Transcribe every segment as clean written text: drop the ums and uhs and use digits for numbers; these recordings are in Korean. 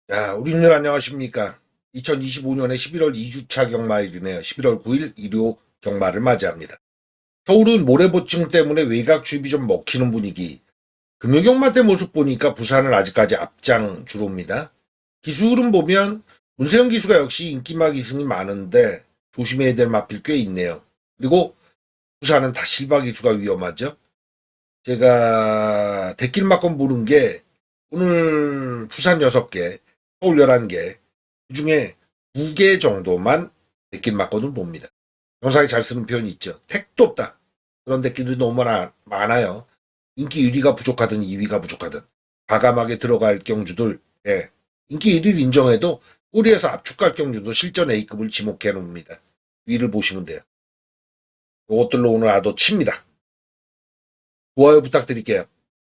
자, 우리들 안녕하십니까? 2025년의 11월 2주차 경마일이네요. 11월 9일 일요 경마를 맞이합니다. 서울은 모래보충 때문에 외곽 주입이 좀 먹히는 분위기. 금요경마 때 모습 보니까 부산은 아직까지 앞장 주로입니다. 기술은 보면 문세영 기수가 역시 인기마 기승이 많은데 조심해야 될 마필 꽤 있네요. 그리고 부산은 다 실바 기수가 위험하죠. 제가 대길마건 보는 게 오늘 부산 6개, 서울 11개, 그중에 2개 정도만 대길마건을 봅니다. 영상에 잘 쓰는 표현이 있죠. 택도 없다. 그런 대길들이 너무 많아요. 인기 1위가 부족하든 2위가 부족하든 과감하게 들어갈 경주들, 예. 인기 1위를 인정해도 꼬리에서 압축갈 경주도 실전 A급을 지목해 놓습니다. 위를 보시면 돼요. 이것들로 오늘 아도 칩니다. 좋아요 부탁드릴게요.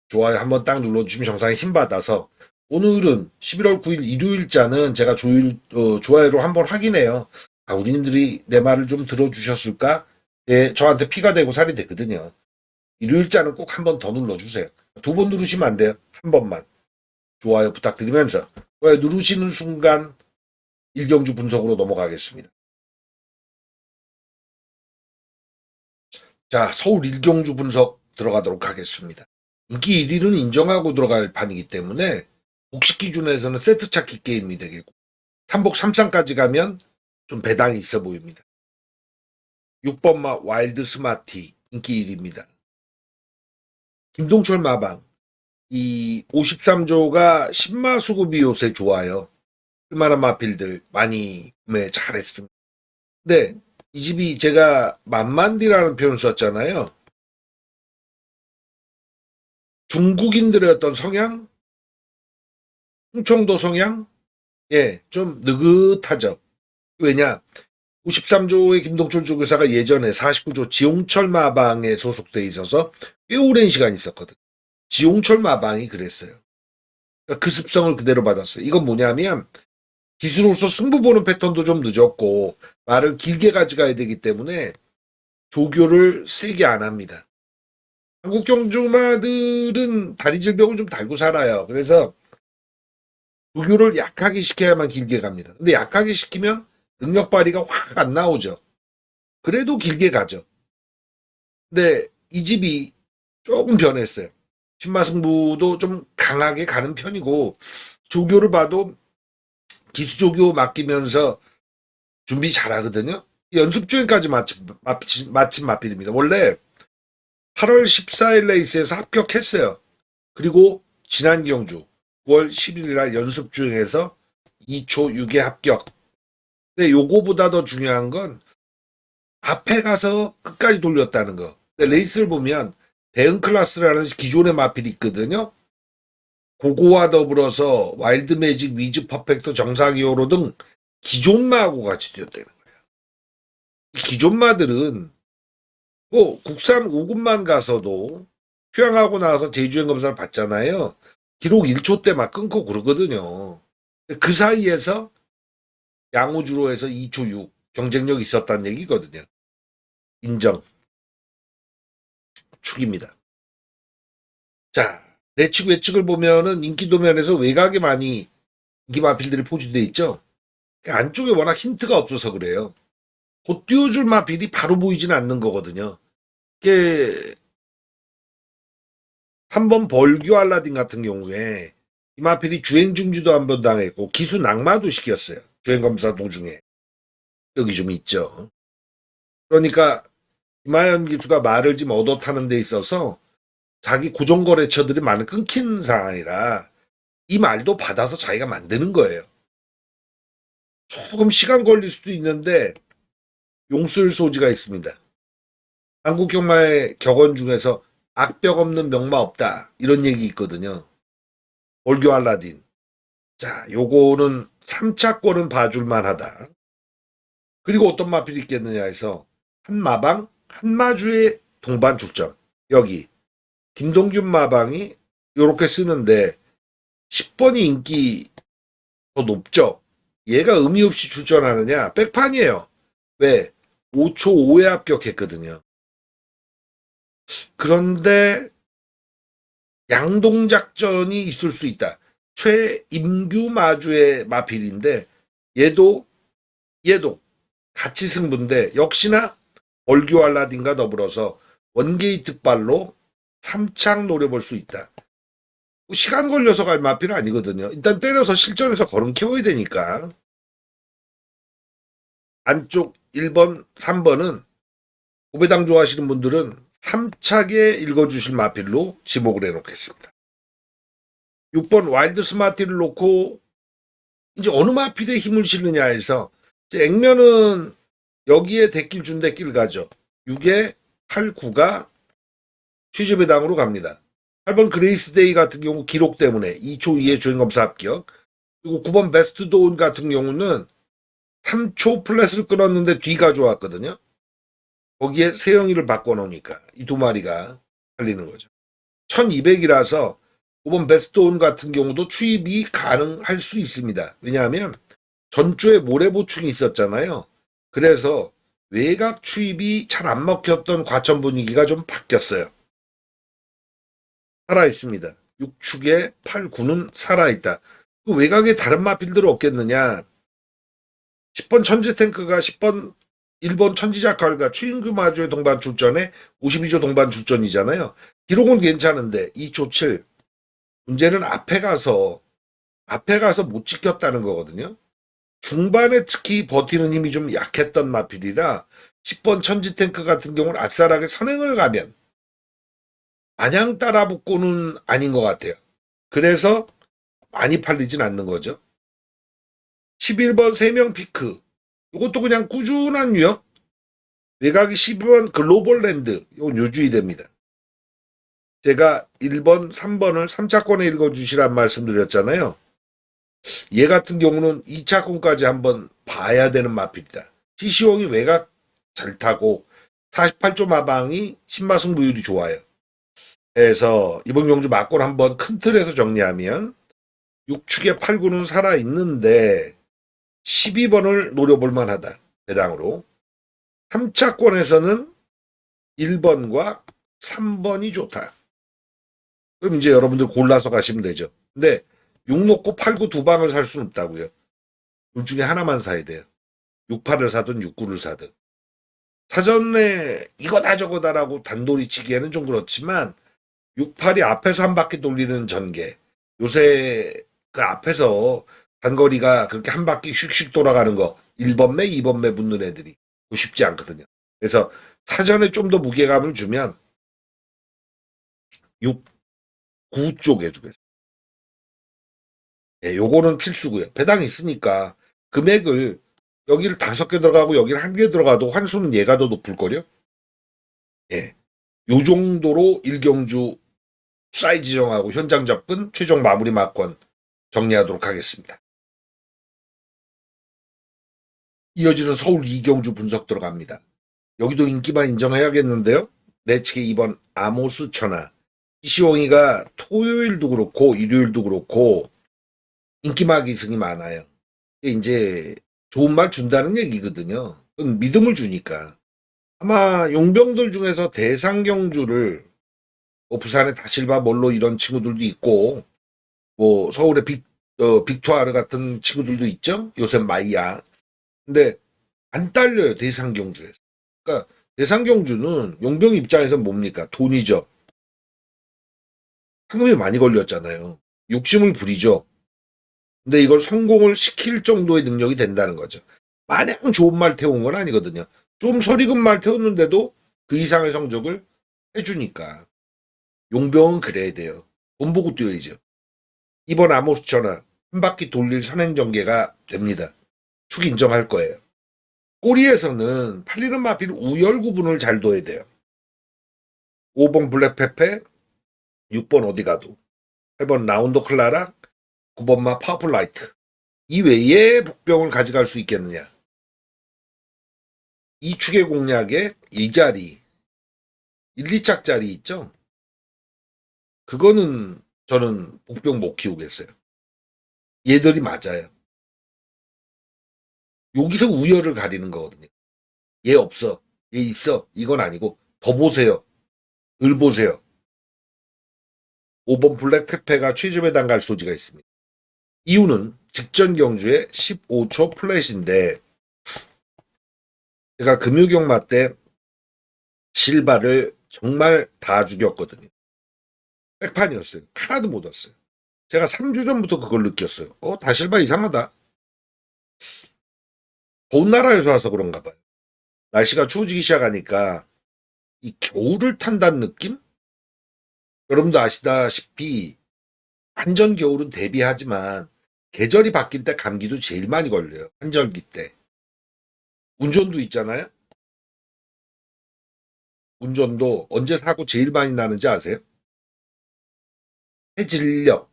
좋아요 한번 딱 눌러주시면 정상에 힘 받아서 오늘은 11월 9일 일요일자는 제가 좋아요로 한번 확인해요. 아, 우리님들이 내 말을 좀 들어주셨을까? 예, 저한테 피가 되고 살이 되거든요. 일요일자는 꼭 한번 더 눌러주세요. 2번 누르시면 안 돼요. 한 번만. 좋아요 부탁드리면서 좋아요 누르시는 순간 일경주 분석으로 넘어가겠습니다. 자, 서울 일경주 분석 들어가도록 하겠습니다. 인기 1위는 인정하고 들어갈 판이기 때문에 복식 기준에서는 세트 찾기 게임이 되겠고 3복 3상까지 가면 좀 배당이 있어 보입니다. 6번마 와일드 스마티 인기 1위입니다. 김동철 마방 이 53조가 10마 수급이 요새 좋아요. 쓸만한 마필들 많이 구매 잘했습니다. 근데 이 집이 제가 만만디라는 표현을 썼잖아요. 중국인들의 어떤 성향, 충청도 성향, 예, 좀 느긋하죠. 왜냐, 93조의 김동철 조교사가 예전에 49조 지용철 마방에 소속돼 있어서 꽤 오랜 시간 있었거든. 지용철 마방이 그랬어요. 그러니까 그 습성을 그대로 받았어요. 이건 뭐냐면 기수로서 승부 보는 패턴도 좀 늦었고 말을 길게 가져가야 되기 때문에 조교를 세게 안 합니다. 한국 경주마들은 다리 질병을 좀 달고 살아요. 그래서 조교를 약하게 시켜야만 길게 갑니다. 근데 약하게 시키면 능력 발휘가 확 안 나오죠. 그래도 길게 가죠. 근데 이 집이 조금 변했어요. 신마승부도 좀 강하게 가는 편이고 조교를 봐도 기수조교 맡기면서 준비 잘하거든요. 연습 중에까지 마침 마필입니다. 원래 8월 14일 레이스에서 합격했어요. 그리고 지난 경주 9월 11일 날 연습 중에서 2초 6에 합격. 근데 요거보다 더 중요한 건 앞에 가서 끝까지 돌렸다는 거. 근데 레이스를 보면 대응 클래스라는 기존의 마필이 있거든요. 그거와 더불어서 와일드 매직, 위즈 퍼펙트, 정상이오로 등 기존마하고 같이 뛰었다는 거예요. 이 기존마들은 뭐 국산 5군만 가서도 휴양하고 나와서 재주행 검사를 받잖아요. 기록 1초 때 막 끊고 그러거든요. 그 사이에서 양우주로 해서 2초 6 경쟁력이 있었다는 얘기거든요. 인정. 축입니다. 자, 내측 외측을 보면은 인기도면에서 외곽에 많이 인기 마필들이 포진돼 있죠. 그 안쪽에 워낙 힌트가 없어서 그래요. 곧 띄워줄 마필이 바로 보이지는 않는 거거든요. 이게 3번 벌교 알라딘 같은 경우에 이 마필이 주행 중지도 한 번 당했고 기수 낙마도 시켰어요. 주행 검사 도중에. 여기 좀 있죠. 그러니까 이마연 기수가 말을 지금 얻어 타는 데 있어서 자기 고정거래처들이 많이 끊긴 상황이라 이 말도 받아서 자기가 만드는 거예요. 조금 시간 걸릴 수도 있는데 용쓸 소지가 있습니다. 한국 경마의 격언 중에서 악벽 없는 명마 없다 이런 얘기 있거든요. 올교 알라딘. 자, 요거는 3차권은 봐줄만 하다. 그리고 어떤 마필이 있겠느냐 해서 한 마방 한 마주의 동반 출전. 여기 김동균 마방이 요렇게 쓰는데 10번이 인기 더 높죠. 얘가 의미 없이 출전하느냐? 백판이에요. 왜? 5초 5에 합격했거든요. 그런데 양동작전이 있을 수 있다. 최임규 마주의 마필인데 얘도 같이 승부인데 역시나 얼규 알라딘과 더불어서 원게이트 발로 3창 노려볼 수 있다. 시간 걸려서 갈 마필은 아니거든요. 일단 때려서 실전에서 걸음 키워야 되니까. 안쪽 1번, 3번은 고배당 좋아하시는 분들은 3차게 읽어주실 마필로 지목을 해놓겠습니다. 6번 와일드 스마티를 놓고 이제 어느 마필에 힘을 실느냐 해서 이제 액면은 여기에 대길 준 대길 가죠. 6에 8, 9가 취재배당으로 갑니다. 8번 그레이스데이 같은 경우 기록 때문에 2초 2의 주행검사 합격. 그리고 9번 베스트 도운 같은 경우는 3초 플랫을 끊었는데 뒤가 좋았거든요. 거기에 세영이를 바꿔놓으니까 이 두 마리가 달리는 거죠. 1200이라서 5번 베스트 온 같은 경우도 추입이 가능할 수 있습니다. 왜냐하면 전주에 모래 보충이 있었잖아요. 그래서 외곽 추입이 잘 안 먹혔던 과천 분위기가 좀 바뀌었어요. 살아있습니다. 6축에 8, 9는 살아있다. 그 외곽에 다른 마필들 없겠느냐. 10번 천지탱크가 10번 1번 천지자칼과 추인규 마주의 동반 출전에 52조 동반 출전이잖아요. 기록은 괜찮은데 2초 7. 문제는 앞에 가서 못 지켰다는 거거든요. 중반에 특히 버티는 힘이 좀 약했던 마필이라 10번 천지탱크 같은 경우는 아싸하게 선행을 가면 마냥 따라붙고는 아닌 것 같아요. 그래서 많이 팔리진 않는 거죠. 11번 3명 피크. 이것도 그냥 꾸준한 유형. 외곽이 12번 글로벌랜드. 이건 요주의 됩니다. 제가 1번, 3번을 3차권에 읽어주시란 말씀드렸잖아요. 얘 같은 경우는 2차권까지 한번 봐야 되는 마필이다. 시시홍이 외곽 잘 타고 48조 마방이 신마승부율이 좋아요. 그래서 이번 경주 막권 한번 큰 틀에서 정리하면 6축에 8, 9는 살아있는데 12번을 노려볼 만하다. 배당으로. 3차권에서는 1번과 3번이 좋다. 그럼 이제 여러분들 골라서 가시면 되죠. 근데 6 놓고 8, 9 두 방을 살 수는 없다고요. 둘 중에 하나만 사야 돼요. 6, 8을 사든 6, 9를 사든. 사전에 이거다 저거다라고 단돌이 치기에는 좀 그렇지만 6, 8이 앞에서 한 바퀴 돌리는 전개. 요새 그 앞에서 단거리가 그렇게 한 바퀴 슉슉 돌아가는 거 1번 매, 2번 매 붙는 애들이 쉽지 않거든요. 그래서 사전에 좀 더 무게감을 주면 6, 9 쪽에 주겠습니다. 예, 요거는 필수고요. 배당이 있으니까 금액을 여기를 5개 들어가고 여기를 1개 들어가도 환수는 얘가 더 높을걸요? 예. 요 정도로 일경주 사이즈 정하고 현장 접근 최종 마무리 막권 정리하도록 하겠습니다. 이어지는 서울 이경주 분석 들어갑니다. 여기도 인기만 인정해야겠는데요. 내측에 2번 아모스 천하. 이시홍이가 토요일도 그렇고 일요일도 그렇고 인기막 이승이 많아요. 이제 좋은 말 준다는 얘기거든요. 믿음을 주니까. 아마 용병들 중에서 대상경주를 뭐 부산의 다실바 몰로 이런 친구들도 있고 뭐 서울의 빅투아르 같은 친구들도 있죠. 요새 마이야. 근데 안 딸려요. 대상경주에서. 그러니까 대상경주는 용병 입장에서 뭡니까? 돈이죠. 상금이 많이 걸렸잖아요. 욕심을 부리죠. 근데 이걸 성공을 시킬 정도의 능력이 된다는 거죠. 마냥 좋은 말 태운 건 아니거든요. 좀 설익은 말 태웠는데도 그 이상의 성적을 해주니까. 용병은 그래야 돼요. 돈 보고 뛰어야죠. 이번 아모스 천하 한 바퀴 돌릴 선행전개가 됩니다. 축 인정할 거예요. 꼬리에서는 팔리는 마필 우열 구분을 잘 둬야 돼요. 5번 블랙페페, 6번 어디가도, 8번 라운드 클라라, 9번마 파워풀 라이트. 이 외에 복병을 가져갈 수 있겠느냐. 이 축의 공략에 이 자리, 1, 2착짜리 있죠? 그거는 저는 복병 못 키우겠어요. 얘들이 맞아요. 여기서 우열을 가리는 거거든요. 얘 없어. 얘 있어. 이건 아니고 더 보세요. 을 보세요. 5번 블랙페페가 최저배당 갈 소지가 있습니다. 이유는 직전 경주에 15초 플랫인데 제가 금유경마 때 실바를 정말 다 죽였거든요. 백판이었어요. 하나도 못 왔어요. 제가 3주 전부터 그걸 느꼈어요. 다 실바 이상하다. 더운 나라에서 와서 그런가 봐요. 날씨가 추워지기 시작하니까 이 겨울을 탄다는 느낌? 여러분도 아시다시피 완전 겨울은 대비하지만 계절이 바뀔 때 감기도 제일 많이 걸려요. 한절기 때. 운전도 있잖아요. 운전도 언제 사고 제일 많이 나는지 아세요? 해질녘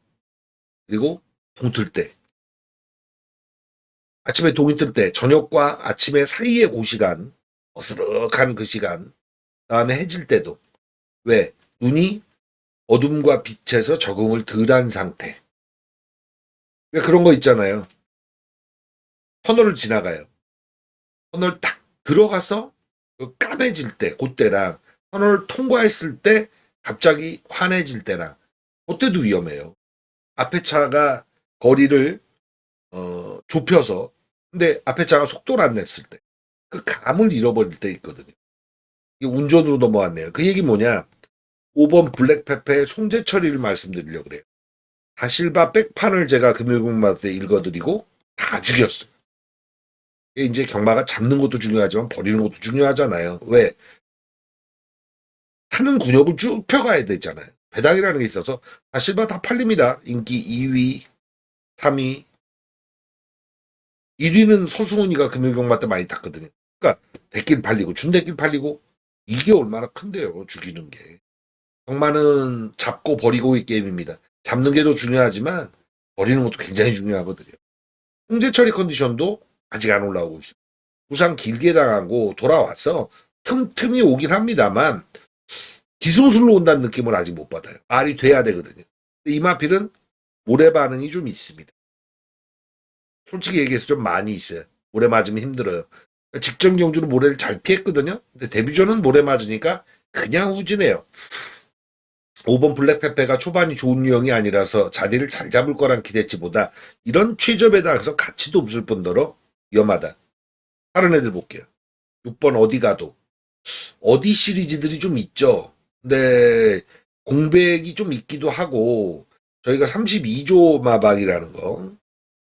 그리고 동틀 때. 아침에 동이 뜰 때, 저녁과 아침의 사이의 그 시간, 어스럭한 그 시간, 다음에 해질 때도. 왜? 눈이 어둠과 빛에서 적응을 덜 한 상태. 왜 그런 거 있잖아요. 터널을 지나가요. 터널 딱 들어가서 그 까매질 때, 그때랑 터널을 통과했을 때 갑자기 환해질 때랑 그때도 위험해요. 앞에 차가 거리를 좁혀서 근데 앞에 차가 속도를 안 냈을 때 그 감을 잃어버릴 때 있거든요. 이게 운전으로 넘어왔네요. 그 얘기 뭐냐? 5번 블랙페페의 송재 처리를 말씀드리려고 그래요. 다실바 백판을 제가 금요일마다 때 읽어드리고 다 죽였어요. 이제 경마가 잡는 것도 중요하지만 버리는 것도 중요하잖아요. 왜? 타는 군역을 쭉 펴가야 되잖아요. 배당이라는 게 있어서 다실바 다 팔립니다. 인기 2위, 3위, 1위는 서승훈이가 금요경마 때 많이 탔거든요. 그러니까 대길 팔리고 준대길 팔리고 이게 얼마나 큰데요. 죽이는 게. 경마는 잡고 버리고의 게임입니다. 잡는 게 더 중요하지만 버리는 것도 굉장히 중요하거든요. 홍재철의 컨디션도 아직 안 올라오고 있어요. 부상 길게 당하고 돌아와서 틈틈이 오긴 합니다만 기승술로 온다는 느낌을 아직 못 받아요. 말이 돼야 되거든요. 이마필은 모래 반응이 좀 있습니다. 솔직히 얘기해서 좀 많이 있어요. 모래 맞으면 힘들어요. 직전 경주로 모래를 잘 피했거든요. 근데 데뷔전은 모래 맞으니까 그냥 후지네요. 5번 블랙페페가 초반이 좋은 유형이 아니라서 자리를 잘 잡을 거란 기대치보다 이런 최저에 당해서 가치도 없을 뿐더러 위험하다. 다른 애들 볼게요. 6번 어디 가도. 어디 시리즈들이 좀 있죠. 근데 공백이 좀 있기도 하고 저희가 32조 마방이라는 거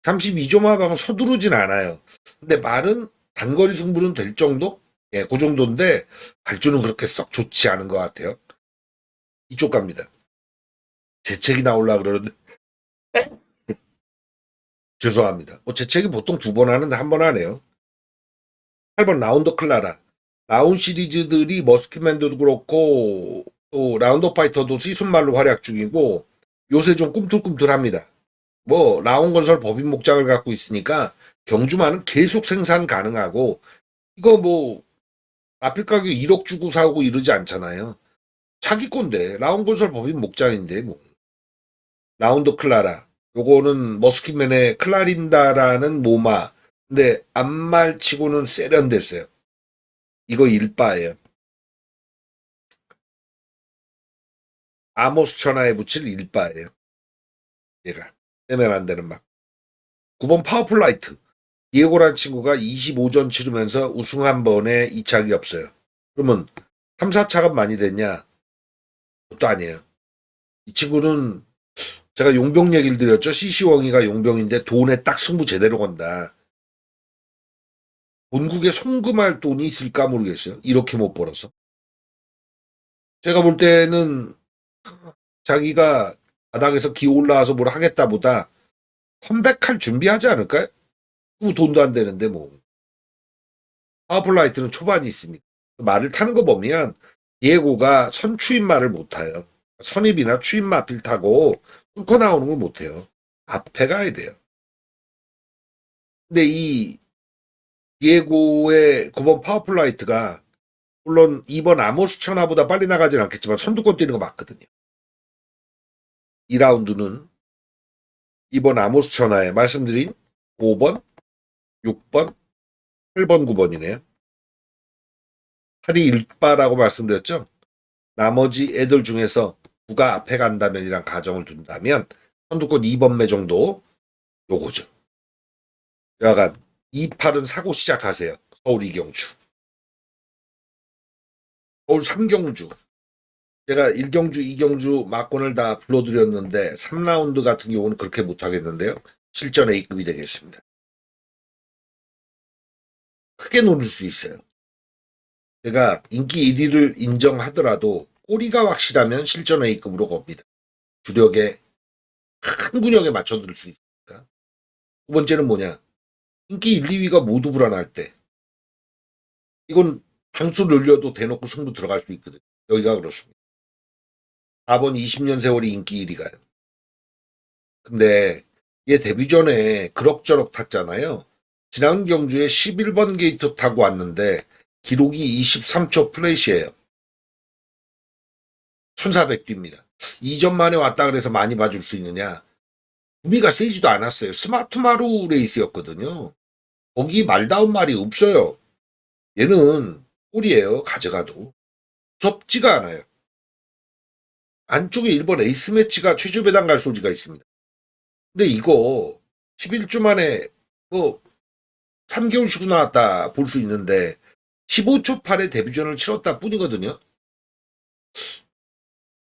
32조 마방은 서두르진 않아요. 근데 말은 단거리 승부는 될 정도? 예, 그 정도인데 발주는 그렇게 썩 좋지 않은 것 같아요. 이쪽 갑니다. 재책이 나오려고 그러는데 죄송합니다. 재책이 보통 2번 하는데 1번 하네요. 8번 라운더 클라라. 라운 시리즈들이 머스키맨도 그렇고 또 라운더 파이터도 시순말로 활약 중이고 요새 좀 꿈틀꿈틀합니다. 뭐 라운 건설 법인 목장을 갖고 있으니까 경주만은 계속 생산 가능하고 이거 뭐 아필 가격 1억 주고 사고 이러지 않잖아요. 자기 건데 라운 건설 법인 목장인데 뭐 라운더 클라라 요거는 머스키맨의 클라린다라는 모마 근데 앞말치고는 세련됐어요. 이거 일바예요. 아모스 천하에 붙일 일바예요. 얘가 빼면 안 되는 막. 9번 파워풀 라이트. 디에고란 친구가 25전 치르면서 우승 한 번에 이착이 없어요. 그러면 3, 4차가 많이 됐냐? 그것도 아니에요. 이 친구는 제가 용병 얘기를 드렸죠. CC왕이가 용병인데 돈에 딱 승부 제대로 건다. 본국에 송금할 돈이 있을까 모르겠어요. 이렇게 못 벌어서. 제가 볼 때는 자기가 바닥에서 기어 올라와서 뭘 하겠다보다 컴백할 준비하지 않을까요? 돈도 안 되는데 뭐. 파워풀라이트는 초반이 있습니다. 말을 타는 거 보면 디에고가 선추임 말을 못 타요. 선입이나 추임마 필 타고 뚫고 나오는 걸 못 해요. 앞에 가야 돼요. 근데 이 디에고의 9번 파워풀라이트가 물론 2번 아모스 천하보다 빨리 나가진 않겠지만 선두권 뛰는 거 맞거든요. 2라운드는 2번 아모스 천하에 말씀드린 5번, 6번, 8번, 9번이네요. 8이 일바라고 말씀드렸죠. 나머지 애들 중에서 누가 앞에 간다면이란 가정을 둔다면 선두권 2번 매 정도 요거죠. 약간 2팔은 사고 시작하세요. 서울 이경주. 서울 3경주. 제가 1경주, 2경주 막권을 다 불러드렸는데 3라운드 같은 경우는 그렇게 못하겠는데요. 실전 A급이 되겠습니다. 크게 노릴 수 있어요. 제가 인기 1위를 인정하더라도 꼬리가 확실하면 실전 A급으로 겁니다. 주력에 큰 근육에 맞춰들 수 있으니까. 두 번째는 뭐냐? 인기 1, 2위가 모두 불안할 때. 이건 방수 늘려도 대놓고 승부 들어갈 수 있거든요. 여기가 그렇습니다. 4번 20년 세월이 인기 1위가요. 근데 얘 데뷔 전에 그럭저럭 탔잖아요. 지난 경주에 11번 게이트 타고 왔는데 기록이 23초 플랫이에요. 1400뒤입니다. 2점 만에 왔다 그래서 많이 봐줄 수 있느냐? 구미가 세지도 않았어요. 스마트 마루 레이스였거든요. 거기 말다운 말이 없어요. 얘는 꼴이에요. 가져가도. 무섭지가 않아요. 안쪽에 일본 에이스 매치가 최저 배당 갈 소지가 있습니다. 근데 이거 11주 만에 뭐 3개월 쉬고 나왔다 볼 수 있는데 15초 8에 데뷔전을 치렀다 뿐이거든요.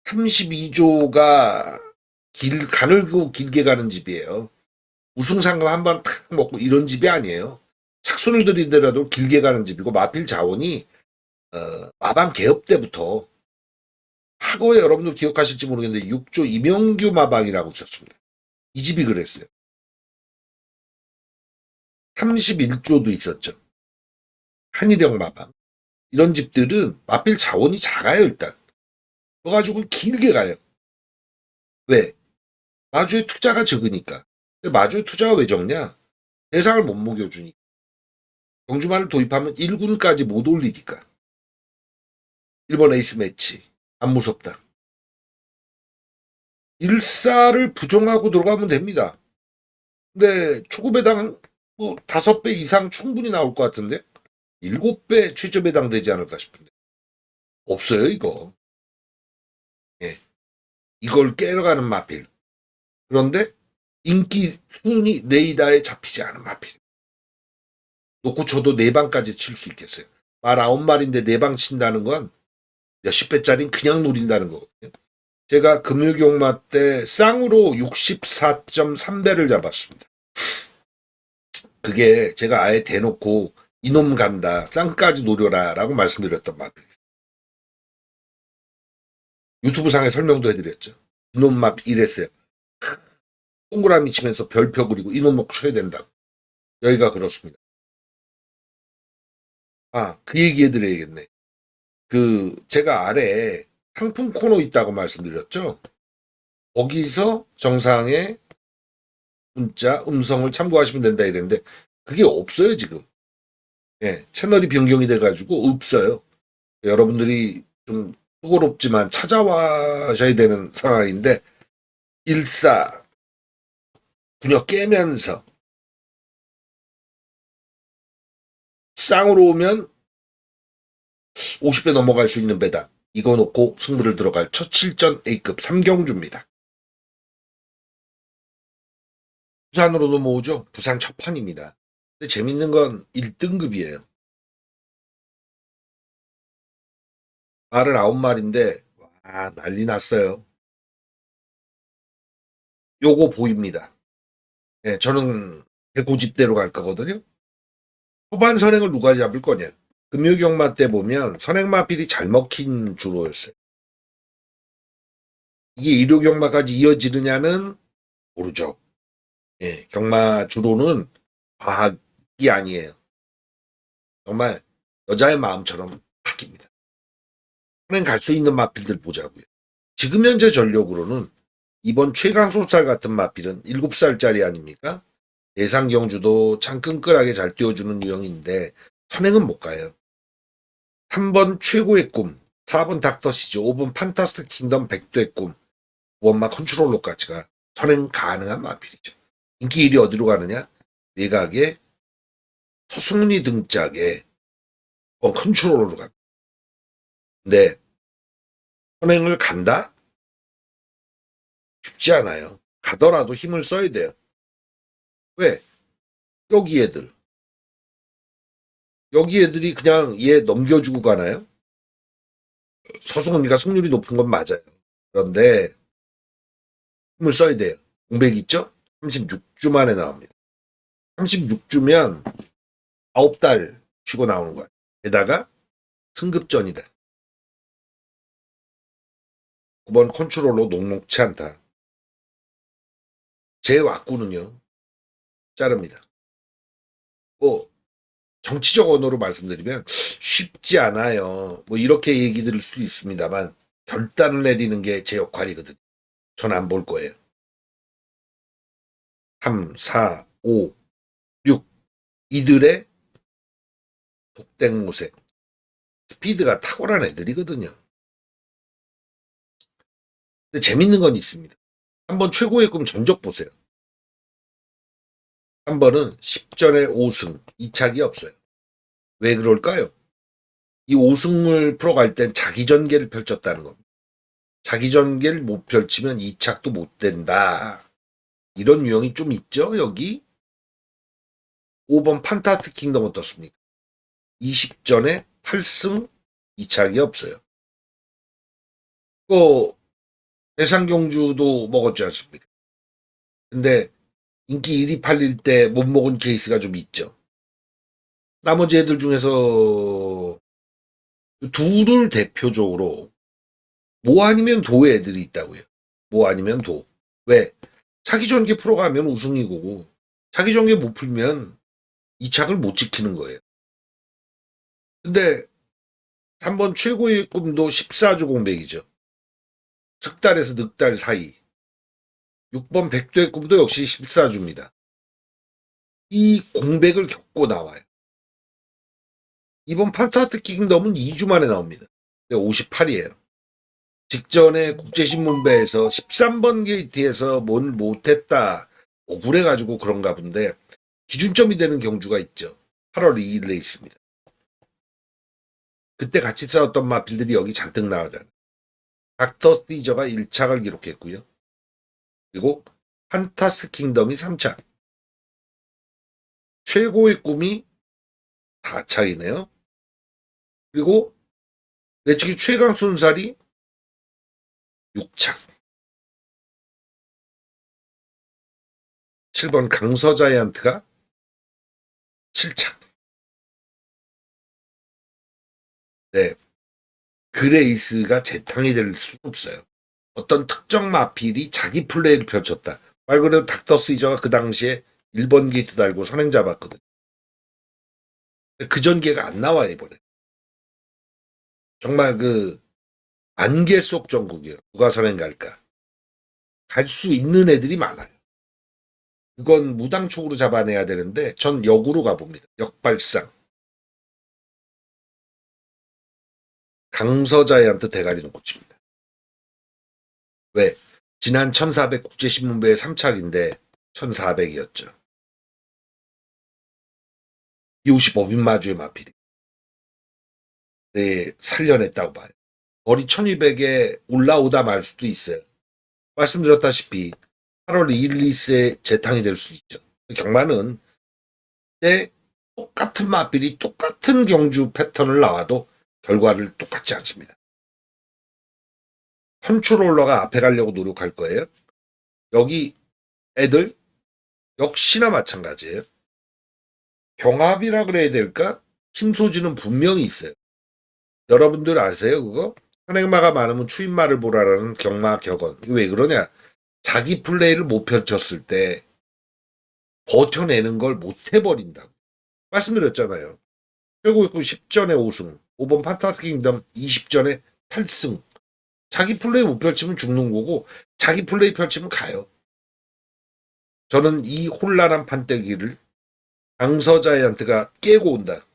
32조가 가늘고 길게 가는 집이에요. 우승 상금 한 번 탁 먹고 이런 집이 아니에요. 착순을 들이더라도 길게 가는 집이고 마필 자원이 마방 개업 때부터 과거에 여러분들 기억하실지 모르겠는데 6조 이명규 마방이라고 있었습니다. 이 집이 그랬어요. 31조도 있었죠. 한일영 마방. 이런 집들은 마필 자원이 작아요 일단. 그거 가지고 길게 가요. 왜? 마주의 투자가 적으니까. 근데 마주의 투자가 왜 적냐? 대상을 못 먹여주니까. 경주만을 도입하면 1군까지 못 올리니까. 일본 에이스 매치. 안 무섭다. 일사를 부정하고 들어가면 됩니다. 근데 초급배당 뭐 5배 이상 충분히 나올 것 같은데 7배 최저배당 되지 않을까 싶은데 없어요 이거. 예. 이걸 깨러가는 마필. 그런데 인기 순위 레이더에 잡히지 않은 마필. 놓고 쳐도 4방까지 칠 수 있겠어요. 말 9마리인데 4방 친다는 건 몇십 배짜리는 그냥 노린다는 거거든요. 제가 금요경마 때 쌍으로 64.3배를 잡았습니다. 그게 제가 아예 대놓고 이놈 간다, 쌍까지 노려라 라고 말씀드렸던 마필. 유튜브 상에 설명도 해드렸죠. 이놈 맛 이랬어요. 동그라미 치면서 별표 그리고 이놈 먹 쳐야 된다고. 여기가 그렇습니다. 아, 그 얘기 해드려야겠네. 제가 아래에 상품 코너 있다고 말씀드렸죠. 거기서 정상에 문자, 음성을 참고하시면 된다 이랬는데 그게 없어요 지금. 예, 채널이 변경이 돼가지고 없어요. 여러분들이 좀 수고롭지만 찾아와셔야 되는 상황인데 일사 분역 깨면서 쌍으로 오면 50배 넘어갈 수 있는 배당 이거 놓고 승부를 들어갈 첫 실전 A급 3경주입니다. 부산으로 넘어오죠. 부산 첫 판입니다. 근데 재밌는 건 1등급이에요. 말은 9마리인데 와 난리 났어요. 요거 보입니다. 예, 저는 고집대로 갈 거거든요. 후반 선행을 누가 잡을 거냐. 금요경마 때 보면 선행마필이 잘 먹힌 주로였어요. 이게 일요경마까지 이어지느냐는 모르죠. 예, 경마 주로는 과학이 아니에요. 정말 여자의 마음처럼 바뀝니다. 선행 갈 수 있는 마필들 보자고요. 지금 현재 전력으로는 이번 최강소살 같은 마필은 7살짜리 아닙니까? 예상 경주도 참 끈끈하게 잘 띄워주는 유형인데 선행은 못 가요. 3번 최고의 꿈, 4번 닥터시즈, 5번 판타스틱 킹덤 백도의 꿈, 5번마 컨트롤러까지가 선행 가능한 마필이죠. 인기 1위 어디로 가느냐? 내각의 서승리 등짝에 컨트롤러로 갑니다. 근데 선행을 간다? 쉽지 않아요. 가더라도 힘을 써야 돼요. 왜? 여기 애들이 그냥 얘 넘겨주고 가나요? 서승훈이가 승률이 높은 건 맞아요. 그런데 힘을 써야 돼요. 공백 있죠? 36주 만에 나옵니다. 36주면 9달 쉬고 나오는 거야. 게다가 승급전이다. 9번 컨트롤로 녹록치 않다. 제 왁구는요. 자릅니다. 뭐 정치적 언어로 말씀드리면 쉽지 않아요. 뭐 이렇게 얘기 드릴 수 있습니다만 결단을 내리는 게 제 역할이거든요. 전 안 볼 거예요. 3, 4, 5, 6 이들의 독댕모색 스피드가 탁월한 애들이거든요. 근데 재밌는 건 있습니다. 한번 최고의 꿈 전적 보세요. 한 번은 10전에 5승, 2착이 없어요. 왜 그럴까요? 이 5승을 풀어갈 땐 자기 전개를 펼쳤다는 겁니다. 자기 전개를 못 펼치면 2착도 못 된다. 이런 유형이 좀 있죠, 여기? 5번 판타스틱 킹덤 어떻습니까? 20전에 8승 2착이 없어요. 그 대상경주도 먹었지 않습니까? 근데 인기 1위 팔릴 때 못 먹은 케이스가 좀 있죠. 나머지 애들 중에서 둘을 대표적으로 뭐 아니면 도의 애들이 있다고요. 뭐 아니면 도. 왜? 자기 전개 풀어가면 우승이고 자기 전개 못 풀면 2착을 못 지키는 거예요. 근데 3번 최고의 꿈도 14주 공백이죠. 석달에서 늑달 사이. 6번 백도의 꿈도 역시 14주입니다. 이 공백을 겪고 나와요. 이번 판타스틱 킹덤은 2주 만에 나옵니다. 58이에요. 직전에 국제신문배에서 13번 게이트에서 뭘 못했다. 억울해가지고 그런가 본데 기준점이 되는 경주가 있죠. 8월 2일에 있습니다. 그때 같이 싸웠던 마필들이 여기 잔뜩 나오잖아요. 닥터 시저가 1착을 기록했고요. 그리고 판타스 킹덤이 3착. 최고의 꿈이 4착이네요. 그리고 내치기 최강 순살이 6착. 7번 강서자이언트가 7착. 네. 그레이스가 재탕이 될 수는 없어요. 어떤 특정 마필이 자기 플레이를 펼쳤다. 말 그대로 닥터 시저가 그 당시에 1번 게이트 달고 선행 잡았거든. 그 전개가 안 나와 이번에. 정말 그 안개 속 전국이에요. 누가 선행 갈까? 갈 수 있는 애들이 많아요. 그건 무당촉으로 잡아내야 되는데 전 역으로 가봅니다. 역발상. 강서자이한테 대가리는 꽂힙니다. 왜? 지난 1400 국제신문배의 3착인데 1400이었죠. 이웃이 법인마주의 마필이. 네, 살려냈다고 봐요. 거리 1200에 올라오다 말 수도 있어요. 말씀드렸다시피 8월 2일 리스에 재탕이 될 수 있죠. 경마는 때 똑같은 마필이 똑같은 경주 패턴을 나와도 결과를 똑같지 않습니다. 컨트롤러가 앞에 가려고 노력할 거예요. 여기 애들 역시나 마찬가지예요. 경합이라 그래야 될까? 힘 소지는 분명히 있어요. 여러분들 아세요 그거? 현행마가 많으면 추임마를 보라라는 경마 격언. 왜 그러냐? 자기 플레이를 못 펼쳤을 때 버텨내는 걸 못 해버린다고. 말씀드렸잖아요. 결국 10전에 5승, 5번 판타스틱 킹덤 20전에 8승. 자기 플레이 못 펼치면 죽는 거고 자기 플레이 펼치면 가요. 저는 이 혼란한 판때기를 강서자이언트가 깨고 온다.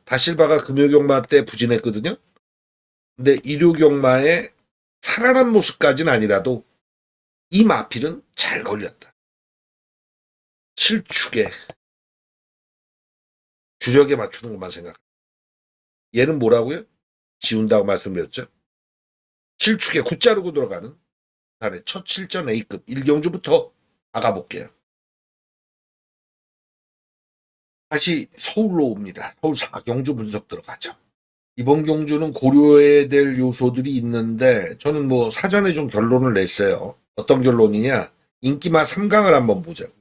다실바가 금요경마 때 부진했거든요. 근데 일요경마에 살아난 모습까지는 아니라도 이 마필은 잘 걸렸다. 7축에 주력에 맞추는 것만 생각. 얘는 뭐라고요? 지운다고 말씀드렸죠. 7축에 구 자르고 들어가는 달의 첫 7전 A급 1경주부터 나가볼게요. 다시 서울로 옵니다. 서울 4경주 분석 들어가죠. 이번 경주는 고려해야 될 요소들이 있는데 저는 뭐 사전에 좀 결론을 냈어요. 어떤 결론이냐? 인기마 3강을 한번 보자고.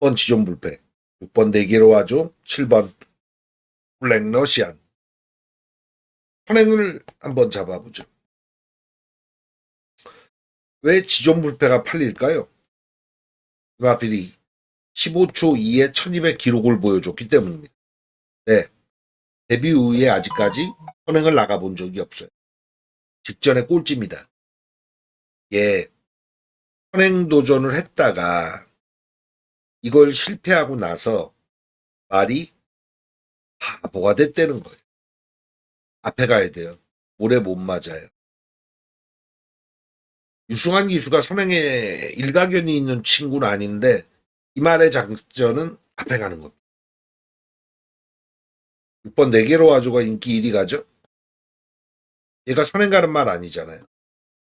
1번 지존불패, 6번 네개로 와줘, 7번 블랙러시안. 선행을 한번 잡아보죠. 왜 지존불패가 팔릴까요? 마필이 15초 이에 1200 기록을 보여줬기 때문입니다. 네. 데뷔 후에 아직까지 선행을 나가본 적이 없어요. 직전에 꼴찌입니다. 예. 선행 도전을 했다가 이걸 실패하고 나서 말이 바보가 됐다는 거예요. 앞에 가야 돼요. 오래 못 맞아요. 유승환 기수가 선행에 일가견이 있는 친구는 아닌데 이 말의 장점은 앞에 가는 겁니다. 6번 네개로 와줘가 인기 1위 가죠? 얘가 선행 가는 말 아니잖아요.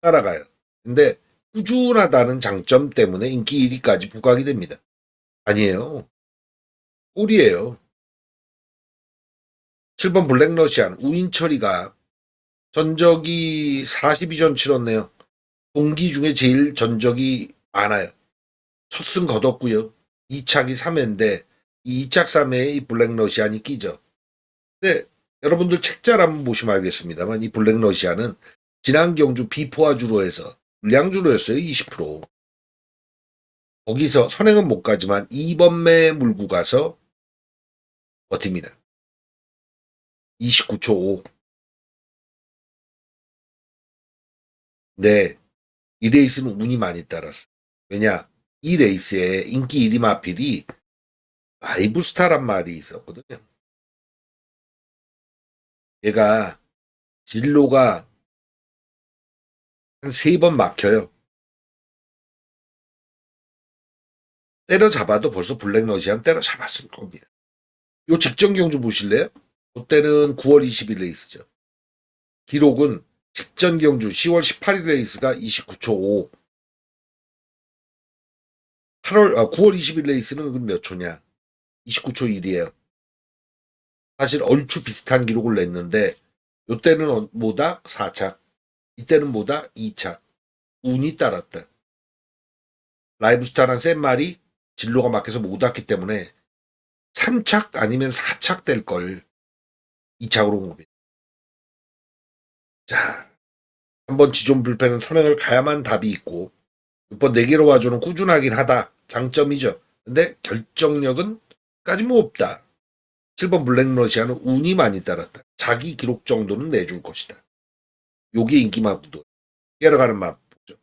따라가요. 근데 꾸준하다는 장점 때문에 인기 1위까지 부각이 됩니다. 아니에요. 꼴이에요. 7번 블랙러시안 우인철이가 전적이 42전 치렀네요. 동기 중에 제일 전적이 많아요. 첫 승 거뒀고요. 2착이 3회인데 이 2착 3회에 이 블랙러시안이 끼죠. 근데 여러분들 책잘 한번 보시면 알겠습니다만 이 블랙러시안은 지난 경주 비포화주로 해서 물량주로 했어요. 20%. 거기서 선행은 못 가지만 2번 매 물고 가서 버팁니다. 29초 5. 네. 이 레이스는 운이 많이 따랐어. 왜냐? 이 레이스에 인기 1위 마필이 라이브스타란 말이 있었거든요. 얘가 진로가 한 3번 막혀요. 때려잡아도 벌써 블랙러시안 때려잡았을 겁니다. 요 직전 경주 보실래요? 그때는 9월 20일 레이스죠. 기록은 직전 경주 10월 18일 레이스가 29초 5. 9월 20일 레이스는 몇 초냐? 29초 1이에요. 사실 얼추 비슷한 기록을 냈는데 요때는 뭐다? 4착. 이때는 뭐다? 2착. 운이 따랐다. 라이브스타랑 센 말이 진로가 막혀서 못 왔기 때문에 3착 아니면 4착 될 걸 2착으로 온 겁니다. 자, 한번 지존 불패는 선행을 가야만 답이 있고 6번 네개로 와줘는 꾸준하긴 하다. 장점이죠. 근데 결정력은 까지 뭐 없다. 7번 블랙러시아는 운이 많이 따랐다. 자기 기록 정도는 내줄 것이다. 요게 인기마구도. 깨러가는 맛 보죠.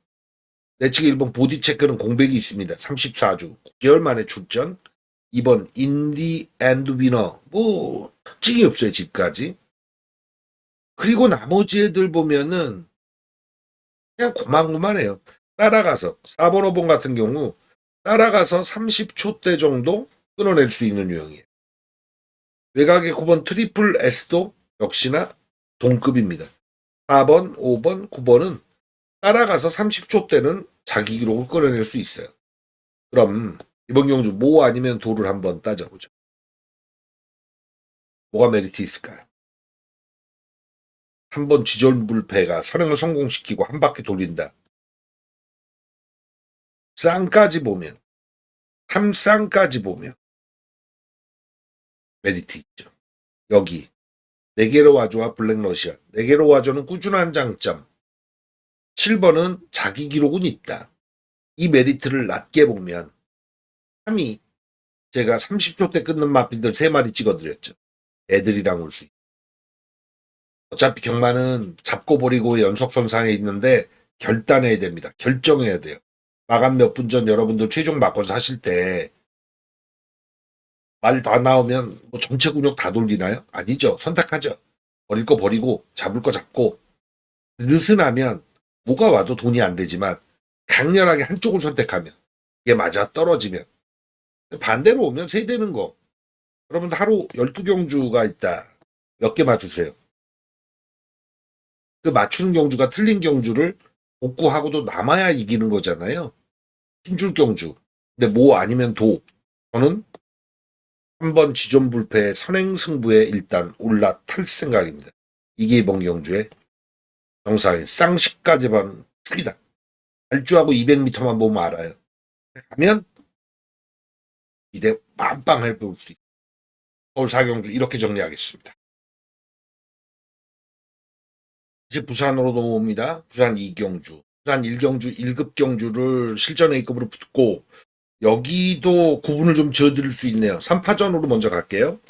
내측 1번 보디체크는 공백이 있습니다. 34주. 9개월 만에 출전. 2번 인디 앤드 위너. 뭐 특징이 없어요. 집까지. 그리고 나머지 애들 보면은 그냥 고만고만해요. 따라가서 4번 5번 같은 경우 따라가서 30초대 정도 끊어낼 수 있는 유형이에요. 외곽의 9번 트리플 S도 역시나 동급입니다. 4번, 5번, 9번은 따라가서 30초대는 자기 기록을 끌어낼 수 있어요. 그럼 이번 경주 모 아니면 도를 한번 따져보죠. 뭐가 메리트 있을까요? 한 번 지존불패가 선행을 성공시키고 한 바퀴 돌린다. 쌍까지 보면 3쌍까지 보면 메리트 있죠. 여기 네개로 와줘와 블랙러시아. 네개로 와줘는 꾸준한 장점. 7번은 자기 기록은 있다. 이 메리트를 낮게 보면 3위 제가 30초 때 끊는 마필들 3마리 찍어드렸죠. 애들이랑 올 수 있다. 어차피 경마는 잡고 버리고 연속 선상에 있는데 결단해야 됩니다. 결정해야 돼요. 마감 몇 분 전 여러분들 최종 막건 사실 때 말 다 나오면 뭐 전체 근육 다 돌리나요? 아니죠. 선택하죠. 버릴 거 버리고 잡을 거 잡고 느슨하면 뭐가 와도 돈이 안 되지만 강렬하게 한쪽을 선택하면 이게 맞아 떨어지면 반대로 오면 세 되는 거. 여러분들 하루 12경주가 있다. 몇 개 맞추세요. 그 맞추는 경주가 틀린 경주를 복구하고도 남아야 이기는 거잖아요. 힘줄 경주. 근데 뭐 아니면 도. 저는 3번 지존불패 선행승부에 일단 올라탈 생각입니다. 이게 이번 경주에 정상인 쌍식까지만 풀이다. 발주하고 200m만 보면 알아요. 가면 기대 빵빵할 수 있다. 서울 4경주 이렇게 정리하겠습니다. 이제 부산으로 넘어옵니다. 부산 2경주. 부산 1경주 1급 경주를 실전 A급으로 붙고 여기도 구분을 좀 지어드릴 수 있네요. 3파전으로 먼저 갈게요.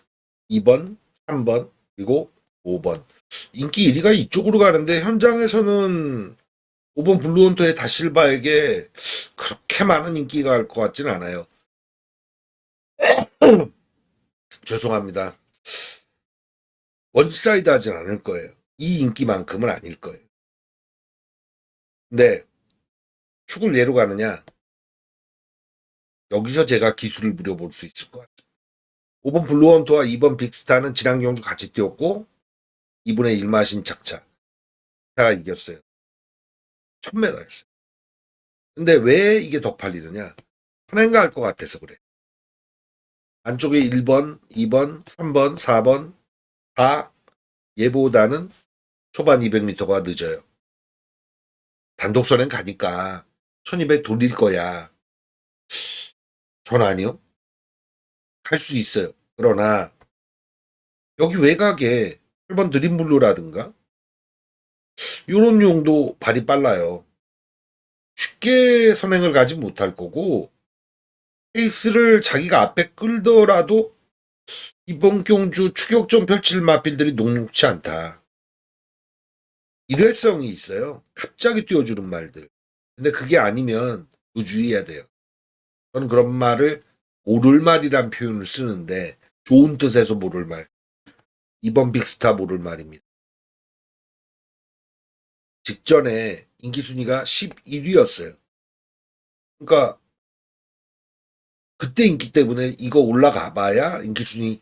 2번, 3번, 그리고 5번. 인기 1위가 이쪽으로 가는데 현장에서는 5번 블루헌터의 다실바에게 그렇게 많은 인기가 갈 것 같진 않아요. 죄송합니다. 원사이드 하진 않을 거예요. 이 인기만큼은 아닐 거예요. 근데 축을 예로 가느냐? 여기서 제가 기술을 부려볼 수 있을 것 같아요. 5번 블루헌터와 2번 빅스타는 지난 경주 같이 뛰었고 2분의 1마신 착차. 빅스타가 이겼어요. 1000m였어요. 근데 왜 이게 더 팔리느냐? 편행가 할 것 같아서 그래. 안쪽에 1번, 2번, 3번, 4번 다 얘보다는 초반 200m가 늦어요. 단독선행 가니까 1200 돌릴 거야. 전 아니요. 할 수 있어요. 그러나 여기 외곽에 8번 드림블루라든가 이런 용도 발이 빨라요. 쉽게 선행을 가지 못할 거고 페이스를 자기가 앞에 끌더라도 이번 경주 추격전 펼칠 마필들이 녹록치 않다. 일회성이 있어요. 갑자기 띄워주는 말들. 근데 그게 아니면 주의해야 돼요. 저는 그런 말을 모를 말이란 표현을 쓰는데 좋은 뜻에서 모를 말. 이번 빅스타 모를 말입니다. 직전에 인기순위가 11위였어요. 그러니까 그때 인기 때문에 이거 올라가 봐야 인기순위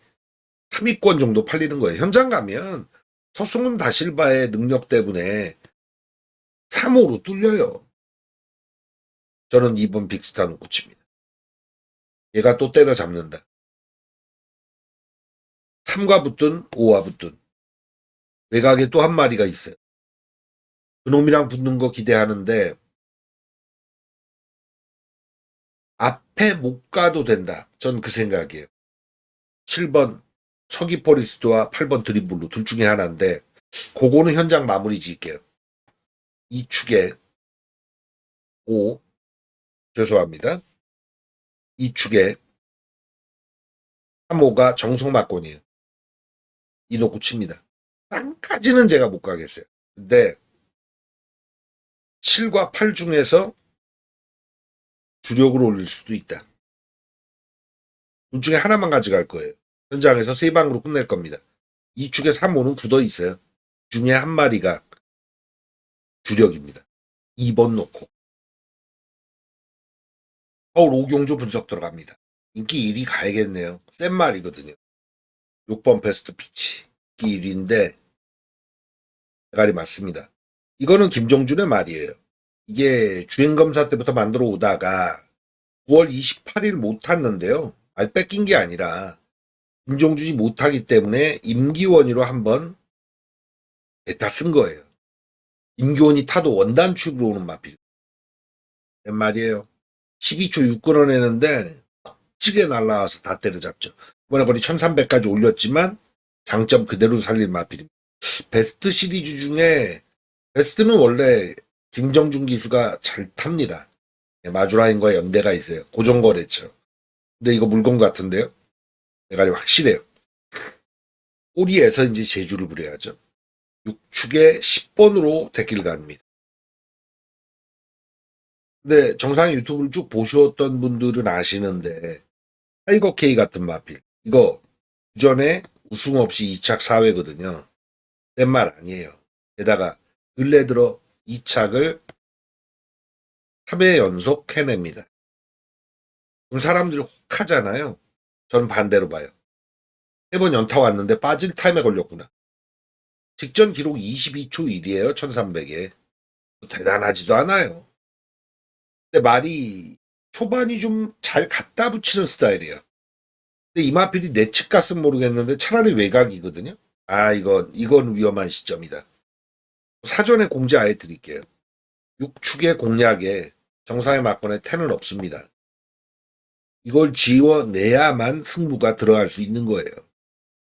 3위권 정도 팔리는 거예요. 현장 가면 서승훈 다실바의 능력 때문에 3호로 뚫려요. 저는 이번 빅스타 놓고 칩니다. 얘가 또 때려잡는다. 3과 붙든 5와 붙든 외곽에 또 한 마리가 있어요. 그놈이랑 붙는 거 기대하는데 앞에 못 가도 된다. 전 그 생각이에요. 7번 서기 포리스트와 8번 드림블루 둘 중에 하나인데 그거는 현장 마무리 지을게요. 이 축에 5 죄송합니다. 이 축에 3호가 정성막권이에요. 이 놓고 칩니다. 땅까지는 제가 못 가겠어요. 근데 7과 8 중에서 주력으로 올릴 수도 있다. 둘 중에 하나만 가져갈 거예요. 현장에서 세 방으로 끝낼 겁니다. 이 축에 3호는 굳어 있어요. 중에 한 마리가 주력입니다. 2번 놓고. 서울 5경주 분석 들어갑니다. 인기 1위 가야겠네요. 센 말이거든요. 6번 베스트 피치. 인기 1위인데 대가리 맞습니다. 이거는 김종준의 말이에요. 이게 주행검사 때부터 만들어 오다가 9월 28일 못 탔는데요. 말 뺏긴 게 아니라 김종준이 못하기 때문에 임기원이로 한번 대타 쓴 거예요. 임기원이 타도 원단 축으로 오는 마필. 된 말이에요. 12초 6 끌어내는데 찌게 날라와서 다 때려잡죠. 이번에 거리 1300까지 올렸지만 장점 그대로 살린 마필입니다. 베스트 시리즈 중에 베스트는 원래 김정준 기수가 잘 탑니다. 마주라인과 연대가 있어요. 고정거래처. 근데 이거 물건 같은데요. 대가리 확실해요. 꼬리에서 이제 제주를 부려야죠. 6축에 10번으로 대길 갑니다. 근데 정상의 유튜브를 쭉 보셨던 분들은 아시는데 타이거 K 같은 마필 이거 주전에 우승 없이 2착 4회거든요. 센 말 아니에요. 게다가 근래 들어 2착을 3회 연속 해냅니다. 그럼 사람들이 혹하잖아요. 저는 반대로 봐요. 3번 연타 왔는데 빠질 타임에 걸렸구나. 직전 기록 22초 1이에요. 1300에. 대단하지도 않아요. 근데 말이 초반이 좀 잘 갖다 붙이는 스타일이에요. 근데 이 마필이 내측 갔으면 모르겠는데 차라리 외곽이거든요. 아, 이건 위험한 시점이다. 사전에 공지 아예 드릴게요. 6축의 공략에 정상의 막건에 텐은 없습니다. 이걸 지워내야만 승부가 들어갈 수 있는 거예요.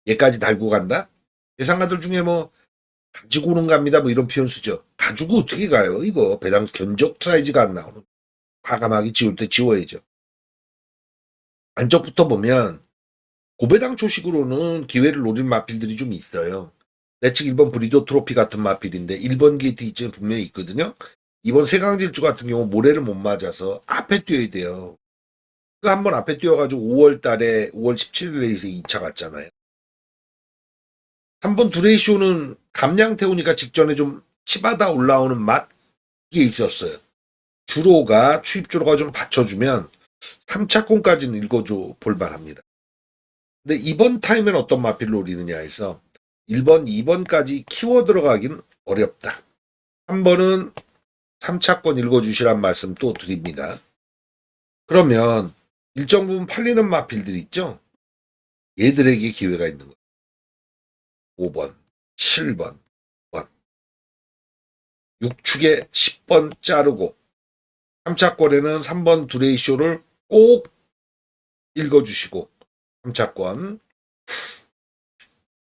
얘까지 달고 간다? 예상가들 중에 뭐 가지고는 갑니다 뭐 이런 표현 쓰죠. 가지고 어떻게 가요? 이거 배당 견적 사이즈가 안 나오는. 과감하게 지울 때 지워야죠. 안쪽부터 보면 고배당 초식으로는 기회를 노린 마필들이 좀 있어요. 내측 1번 브리더 트로피 같은 마필인데 1번 게이트 이쯤에 분명히 있거든요. 이번 세강질주 같은 경우 모래를 못 맞아서 앞에 뛰어야 돼요. 그 한 번 앞에 뛰어가지고 5월 달에 5월 17일 레이스에 2차 갔잖아요. 한 번 두레이쇼는 감량 태우니까 직전에 좀 치받아 올라오는 맛 이게 있었어요. 주로가 추입주로가 좀 받쳐주면 3차권까지는 읽어줘 볼만합니다. 근데 이번 타임엔 어떤 마필을 노리느냐 해서 1번, 2번까지 키워 들어가긴 어렵다. 한 번은 3차권 읽어주시란 말씀 또 드립니다. 그러면 일정 부분 팔리는 마필들 있죠? 얘들에게 기회가 있는 거예요. 5번, 7번, 6축에 10번 자르고 3차권에는 3번 두레이쇼를 꼭 읽어주시고 3차권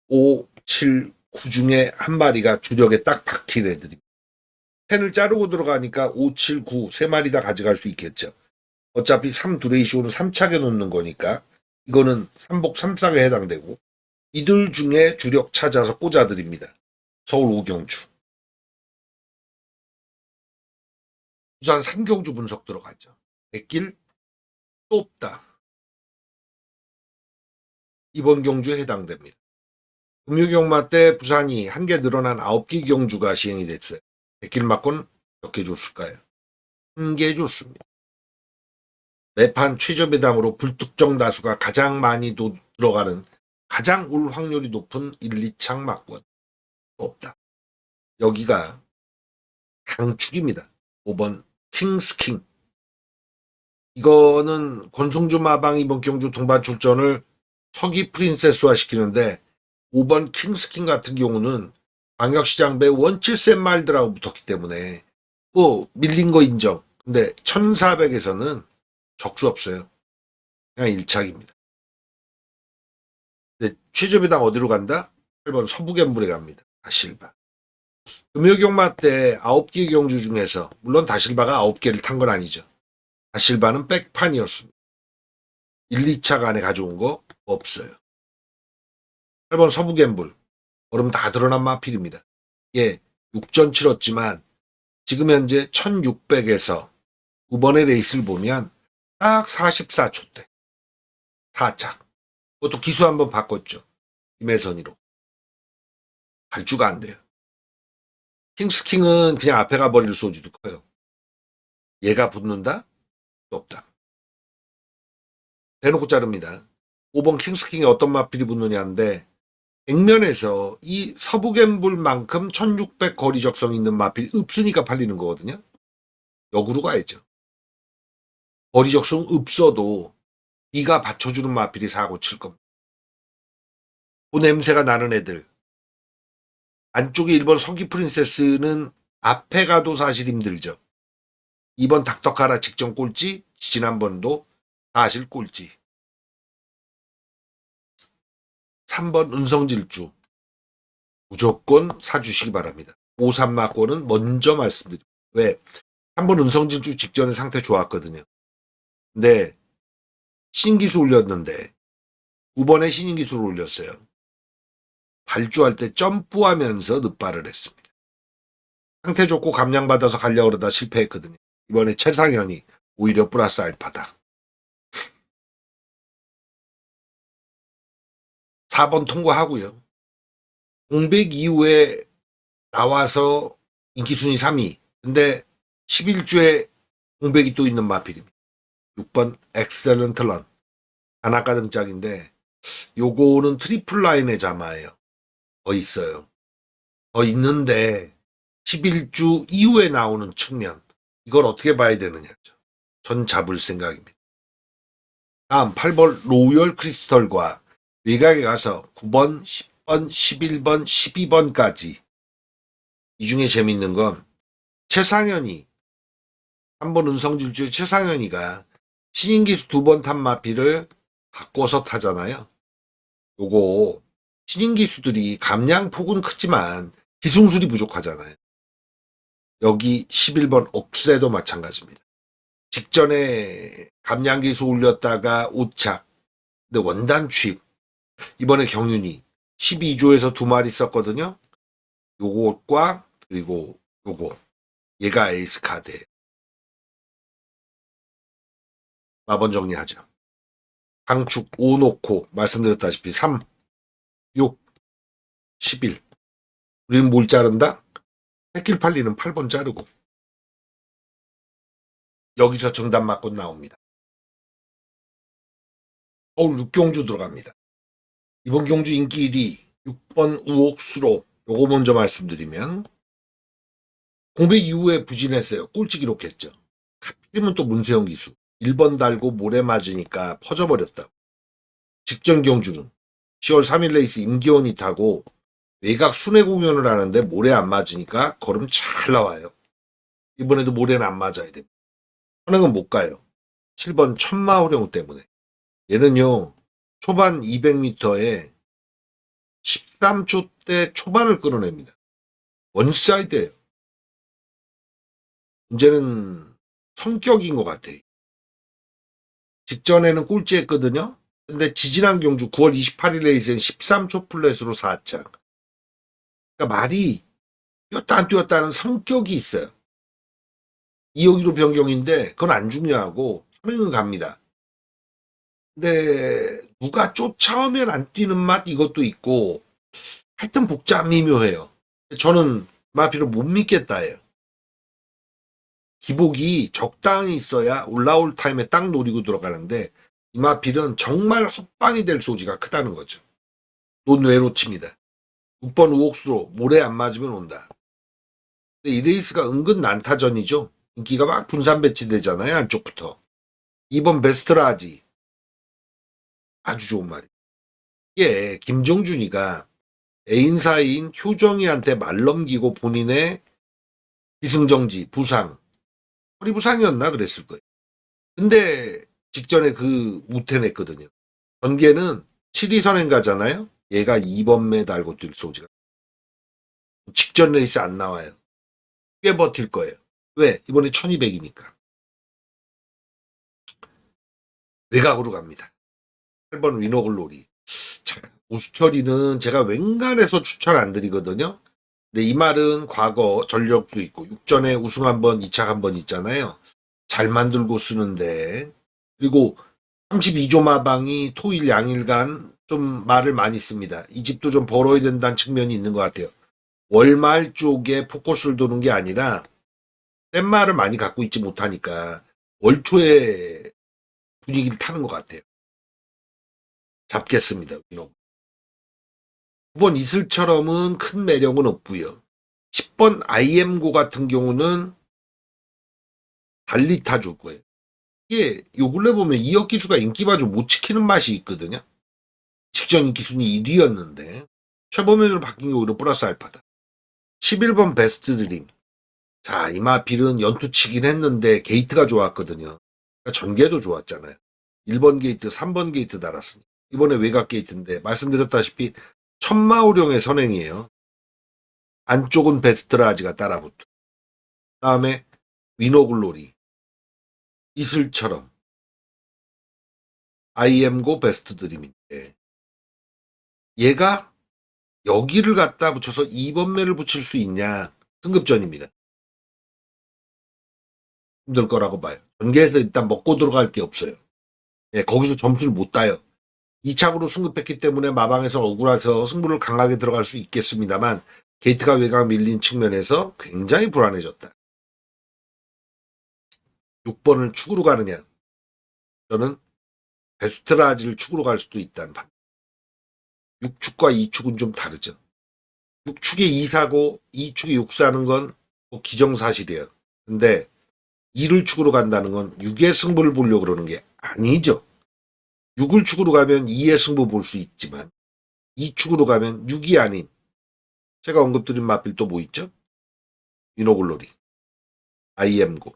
5, 7, 9 중에 한 마리가 주력에 딱 박힐 애들입니다. 펜을 자르고 들어가니까 5, 7, 9 세 마리 다 가져갈 수 있겠죠. 어차피 3 두레이쇼는 3착에 놓는 거니까 이거는 3복 3싹에 해당되고 이들 중에 주력 찾아서 꽂아드립니다. 서울 오경주. 부산 삼경주 분석 들어가죠. 백길 또 없다. 이번 경주에 해당됩니다. 금유경마 때 부산이 한 개 늘어난 9개 경주가 시행이 됐어요. 백길 맞고는 몇 개 줬을까요? 한 개 줬습니다. 매판 최저 배당으로 불특정 다수가 가장 많이 들어가는 가장 올 확률이 높은 1, 2창 막권 없다. 여기가 강축입니다. 5번 킹스킹. 이거는 권성주 마방 이번 경주 동반 출전을 서기 프린세스화 시키는데 5번 킹스킹 같은 경우는 광역시장 배 원칠 센 말들하고 붙었기 때문에 뭐 밀린 거 인정. 근데 1400에서는 적수 없어요. 그냥 1착입니다. 근데 최저배당 어디로 간다? 8번 서부견물에 갑니다. 다실바. 금요경마 때 9개 경주 중에서 물론 다실바가 9개를 탄 건 아니죠. 다실바는 백판이었습니다. 1, 2차 간에 가져온 거 없어요. 8번 서부갬불. 얼음 다 드러난 마필입니다. 예, 6전 치렀지만 지금 현재 1600에서 9번의 레이스를 보면 딱 44초대. 4차. 그것도 기수 한번 바꿨죠. 김혜선이로. 발주가 안 돼요. 킹스킹은 그냥 앞에 가버릴 소지도 커요. 얘가 붙는다? 없다. 대놓고 자릅니다. 5번 킹스킹에 어떤 마필이 붙느냐인데 액면에서 이 서부갬불만큼 1600 거리 적성 있는 마필이 없으니까 팔리는 거거든요. 역으로 가야죠. 거리 적성 없어도 네가 받쳐주는 마필이 사고 칠 겁니다. 그 냄새가 나는 애들. 안쪽에 1번 서기 프린세스는 앞에 가도 사실 힘들죠. 2번 닥터카라 직전 꼴찌, 지난번도 사실 꼴찌. 3번 은성질주. 무조건 사주시기 바랍니다. 5-3마권은 먼저 말씀드립니다. 왜? 3번 은성질주 직전에 상태 좋았거든요. 근데 신기수 올렸는데 9번에 신인기수를 올렸어요. 발주할 때 점프하면서 늑발을 했습니다. 상태 좋고 감량받아서 가려고 그러다 실패했거든요. 이번에 최상현이 오히려 플러스 알파다. 4번 통과하고요. 공백 이후에 나와서 인기순위 3위. 근데 11주에 공백이 또 있는 마필입니다. 6번 엑셀런트 런. 하나가 등짝인데 요거는 트리플 라인의 자마예요. 더 있어요. 더 있는데 11주 이후에 나오는 측면. 이걸 어떻게 봐야 되느냐죠. 전 잡을 생각입니다. 다음 8번 로열 크리스털과 외곽에 가서 9번, 10번, 11번, 12번까지. 이 중에 재밌는 건 최상현이 3번 은성질주의 최상현이가 신인기수 2번 탄 마피를 바꿔서 타잖아요. 요거 신인기수들이 감량폭은 크지만 기승술이 부족하잖아요. 여기 11번 억세도 마찬가지입니다. 직전에 감량기수 올렸다가 오착. 근데 원단 취입. 이번에 경윤이 12조에서 2마리 썼거든요. 요것과 그리고 요거. 얘가 에이스 카드. 마번 정리하죠. 강축 5 놓고 말씀드렸다시피 3, 6, 11. 우리는 뭘 자른다? 새길팔리는 8번 자르고. 여기서 정답 맞고 나옵니다. 서울 6경주 들어갑니다. 이번 경주 인기 1위 6번 우옥수로. 요거 먼저 말씀드리면 공백 이후에 부진했어요. 꼴찌 기록했죠. 하필이면 또 문세영 기수 1번 달고 모래 맞으니까 퍼져버렸다고. 직전 경주는 10월 3일 레이스 임기원이 타고 외곽 순회 공연을 하는데 모래 안 맞으니까 걸음 잘 나와요. 이번에도 모래는 안 맞아야 됩니다. 선행은 못 가요. 7번 천마호령 때문에. 얘는요 초반 200m에 13초 대 초반을 끌어냅니다. 원사이드예요. 문제는 성격인 것 같아요. 직전에는 꼴찌했거든요. 근데 지지난 경주 9월 28일 레이스엔 13초 플랫으로 4차. 그러니까 말이 뛰었다 안 뛰었다는 성격이 있어요. 2호1로 변경인데 그건 안 중요하고 선행은 갑니다. 근데 누가 쫓아오면 안 뛰는 맛 이것도 있고 하여튼 복잡 미묘해요. 저는 마피를 못 믿겠다예요. 기복이 적당히 있어야 올라올 타임에 딱 노리고 들어가는데 이 마필은 정말 헛방이 될 소지가 크다는 거죠. 논외로 칩니다. 6번 우옥수로 모래 안 맞으면 온다. 근데 이 레이스가 은근 난타전이죠. 인기가 막 분산 배치되잖아요. 안쪽부터. 2번 베스트라지. 아주 좋은 말이에요. 이게 김정준이가 애인사인 효정이한테 말 넘기고 본인의 기승정지, 부상, 허리 부상이었나 그랬을 거예요. 근데 직전에 그 무태냈거든요. 전개는 7위 선행 가잖아요. 얘가 2번 매 달고 뛸 소지가. 직전 레이스 안 나와요. 꽤 버틸 거예요. 왜? 이번에 1200이니까. 외곽으로 갑니다. 8번 위너글로리. 자, 우수철이는 제가 웬간해서 추천 안 드리거든요. 근데 이 말은 과거 전력도 있고 6전에 우승 한번 2차 한번 있잖아요. 잘 만들고 쓰는데 그리고 32조 마방이 토일 양일간 좀 말을 많이 씁니다. 이 집도 좀 벌어야 된다는 측면이 있는 것 같아요. 월말 쪽에 포커스를 두는 게 아니라 센 말을 많이 갖고 있지 못하니까 월초에 분위기를 타는 것 같아요. 잡겠습니다. 9번 이슬처럼은 큰 매력은 없고요. 10번 IM고 같은 경우는 달리 타줄 거예요. 이게 요 근래 보면 이역 기수가 인기마저 못 지키는 맛이 있거든요. 직전 인기 순위 1위였는데 최범현으로 바뀐 게 오히려 플러스 알파다. 11번 베스트 드림. 자, 이마필은 연투치긴 했는데 게이트가 좋았거든요. 그러니까 전개도 좋았잖아요. 1번 게이트, 3번 게이트 달았으니. 이번에 외곽 게이트인데 말씀드렸다시피 천마오령의 선행이에요. 안쪽은 베스트라지가 따라붙어. 다음에 위너글로리. 이슬처럼. IM고 베스트 드림인데 얘가 여기를 갖다 붙여서 2번 매를 붙일 수 있냐. 승급전입니다. 힘들 거라고 봐요. 전개에서 일단 먹고 들어갈 게 없어요. 예, 거기서 점수를 못 따요. 2착으로 승급했기 때문에 마방에서 억울해서 승부를 강하게 들어갈 수 있겠습니다만 게이트가 외곽 밀린 측면에서 굉장히 불안해졌다. 6번을 축으로 가느냐. 저는 베스트라지를 축으로 갈 수도 있다는 반. 6축과 2축은 좀 다르죠. 6축에 2사고 2축에 6사는 건 뭐 기정사실이에요. 근데 2를 축으로 간다는 건 6의 승부를 보려고 그러는 게 아니죠. 6을 축으로 가면 2의 승부 볼 수 있지만 2축으로 가면 6이 아닌 제가 언급드린 마필 또 뭐 있죠? 위너글로리, 아이엠고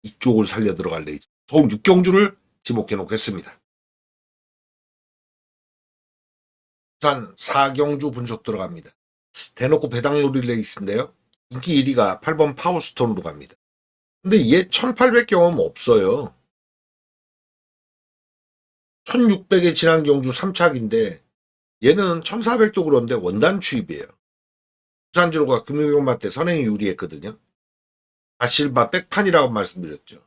이쪽을 살려 들어갈 레이저 총 6경주를 지목해 놓겠습니다. 우선 4경주 분석 들어갑니다. 대놓고 배당놀이 레이스인데요. 인기 1위가 8번 파워스톤으로 갑니다. 근데 얘 1800 경험 없어요. 1600에 지난 경주 3착인데 얘는 1400도 그런데 원단 추입이에요. 부산주로가 금요경마 때 선행이 유리했거든요. 다실바 백판이라고 말씀드렸죠.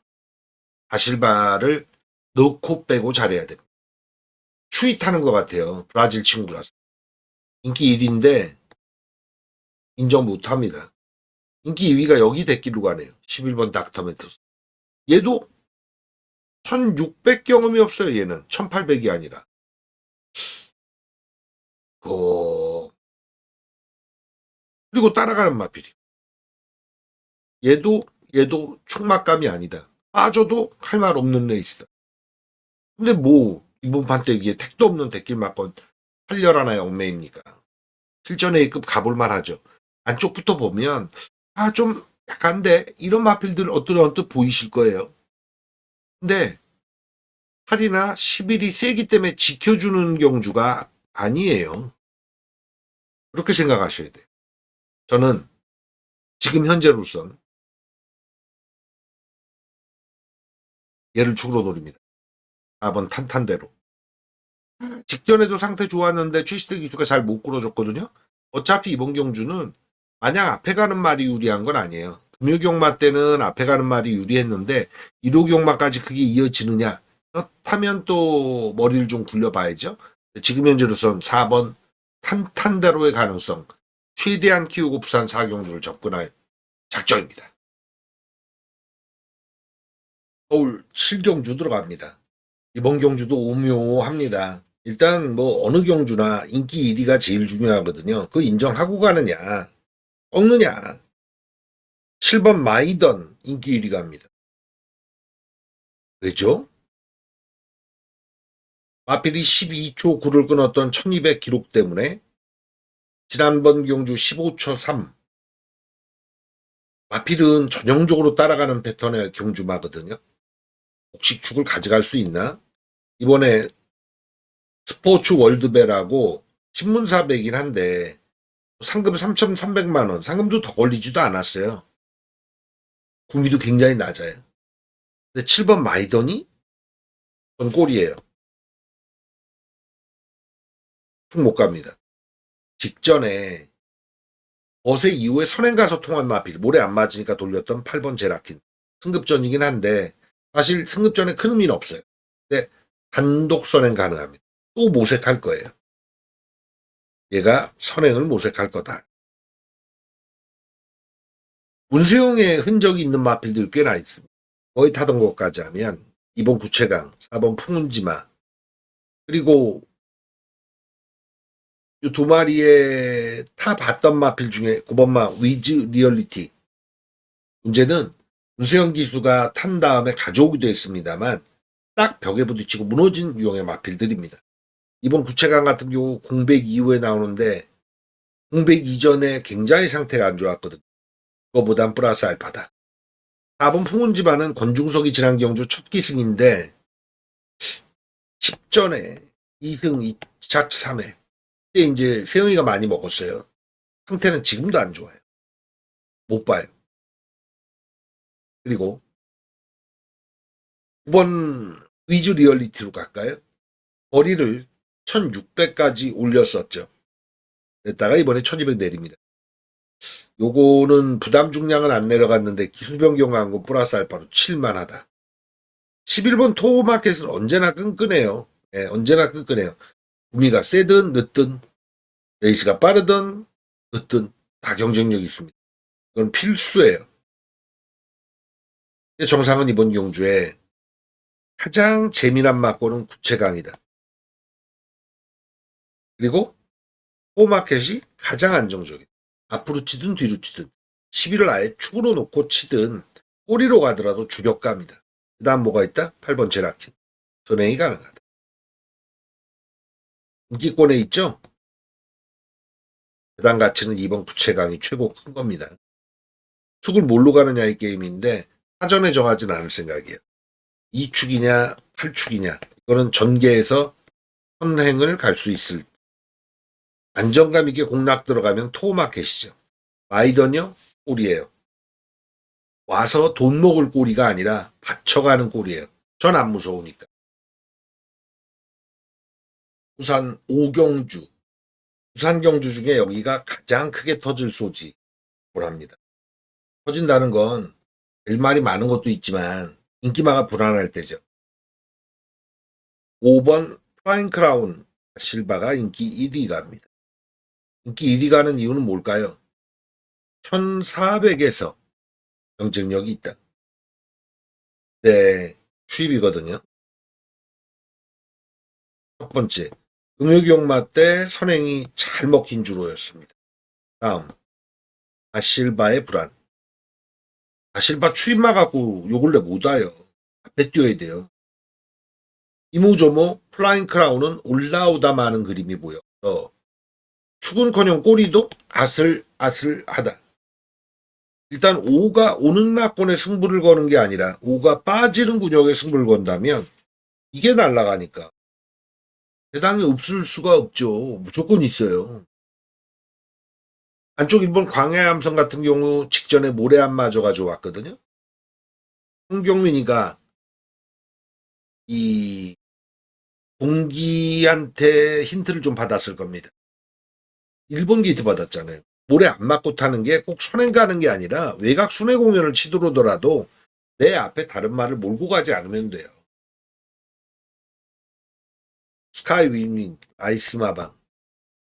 다실바를 넣고 빼고 잘해야 됩니다. 추위 타는 것 같아요. 브라질 친구라서. 인기 1위인데 인정 못합니다. 인기 2위가 여기 대길로 가네요. 11번 닥터메토스. 얘도 1600 경험이 없어요. 얘는 1800이 아니라. 그리고 따라가는 마필이. 얘도 충막감이 아니다. 빠져도 할 말 없는 레이스다. 근데 뭐 이번 판 때 이게 택도 없는 대길 맞건 8열 하나의 얽매입니까? 실전 A급 가볼만 하죠. 안쪽부터 보면 좀 약한데 이런 마필들 언뜻 보이실 거예요. 근데 8이나 11이 세기 때문에 지켜주는 경주가 아니에요. 그렇게 생각하셔야 돼요. 저는 지금 현재로선 얘를 축으로 노립니다. 4번 탄탄대로. 직전에도 상태 좋았는데 최시대 기수가 잘 못 끌어줬거든요. 어차피 이번 경주는 마냥 앞에 가는 말이 유리한 건 아니에요. 금요경마 때는 앞에 가는 말이 유리했는데 1호경마까지 그게 이어지느냐. 그렇다면 또 머리를 좀 굴려봐야죠. 지금 현재로선 4번 탄탄대로의 가능성 최대한 키우고 부산 4경주를 접근할 작정입니다. 서울 7경주 들어갑니다. 이번 경주도 오묘합니다. 일단 뭐 어느 경주나 인기 1위가 제일 중요하거든요. 그거 인정하고 가느냐 꺾느냐. 7번 마이던 인기 1위 갑니다. 왜죠? 마필이 12초 9를 끊었던 1200 기록 때문에 지난번 경주 15초 3. 마필은 전형적으로 따라가는 패턴의 경주마거든요. 복식축을 가져갈 수 있나? 이번에 스포츠 월드배라고 신문사배이긴 한데 상금 3,300만 원, 상금도 더 걸리지도 않았어요. 구미도 굉장히 낮아요. 근데 7번 마이더니 전 꼴이에요. 쭉 못 갑니다. 직전에 어세 이후에 선행 가서 통한 마필, 모래 안 맞으니까 돌렸던 8번 제라킨. 승급전이긴 한데 사실 승급전에 큰 의미는 없어요. 근데 단독 선행 가능합니다. 또 모색할 거예요. 얘가 선행을 모색할 거다. 문세용의 흔적이 있는 마필들이 꽤나 있습니다. 거의 타던 것까지 하면 2번 구체강, 4번 풍운지마, 그리고 이 두 마리의 타 봤던 마필 중에 9번마 위즈 리얼리티. 문제는 문세영 기수가 탄 다음에 가져오기도 했습니다만 딱 벽에 부딪히고 무너진 유형의 마필들입니다. 이번 구체강 같은 경우 공백 이후에 나오는데 공백 이전에 굉장히 상태가 안 좋았거든요. 그거보단 플러스 알파다. 4번 풍운지마는 권중석이 지난 경주 첫 기승인데 10전에 2승 2착 3회. 그때 이제 세영이가 많이 먹었어요. 상태는 지금도 안 좋아요. 못 봐요. 그리고 9번 위즈 리얼리티로 갈까요? 거리를 1600까지 올렸었죠. 그랬다가 이번에 1200 내립니다. 요거는 부담 중량은 안 내려갔는데 기술 변경한 거 플러스 알파로 칠만하다. 11번 토마켓은 언제나 끈끈해요. 네, 언제나 끈끈해요. 구미가 세든 늦든 레이스가 빠르든 늦든 다 경쟁력이 있습니다. 이건 필수예요. 정상은 이번 경주에 가장 재미난 막고는 구체강이다. 그리고 토마켓이 가장 안정적이다. 앞으로 치든 뒤로 치든 11을 아예 축으로 놓고 치든 꼬리로 가더라도 주력가입니다. 그 다음 뭐가 있다? 8번 제라킨. 선행이 가능하다. 인기권에 있죠? 배당 가치는 이번 구체강이 최고 큰 겁니다. 축을 뭘로 가느냐 이 게임인데 사전에 정하진 않을 생각이에요. 2축이냐 8축이냐 이거는 전개해서 선행을 갈 수 있을 안정감 있게 공략 들어가면 토마켓이죠. 마이던요? 꼴이에요. 와서 돈 먹을 꼴이가 아니라 받쳐가는 꼴이에요. 전 안 무서우니까. 부산 오경주. 부산 경주 중에 여기가 가장 크게 터질 소지랍니다. 터진다는 건 일말이 많은 것도 있지만 인기마가 불안할 때죠. 5번 프라인 크라운 실바가 인기 1위 갑니다. 인기 1위 가는 이유는 뭘까요? 1400에서 경쟁력이 있다. 네, 수입이거든요. 첫 번째, 금요기용마 때 선행이 잘 먹힌 주로였습니다. 다음, 아실바의 불안. 아실바 추입마 갖고 요 근래 못 와요. 앞에 뛰어야 돼요. 이모저모 플라잉 크라운은 올라오다 마는 그림이 보여서 축은커녕 꼬리도 아슬아슬하다. 일단 5가 오는 막권에 승부를 거는 게 아니라 5가 빠지는 구역에 승부를 건다면 이게 날아가니까 배당이 없을 수가 없죠. 무조건 있어요. 안쪽 일본 광해암성 같은 경우 직전에 모래 안 맞아가지고 왔거든요. 홍경민이가 이 동기한테 힌트를 좀 받았을 겁니다. 일본 게이트 받았잖아요. 모래 안 맞고 타는 게 꼭 선행 가는 게 아니라 외곽 순회 공연을 치더라도 내 앞에 다른 말을 몰고 가지 않으면 돼요. 스카이 윈윈, 아이스 마방.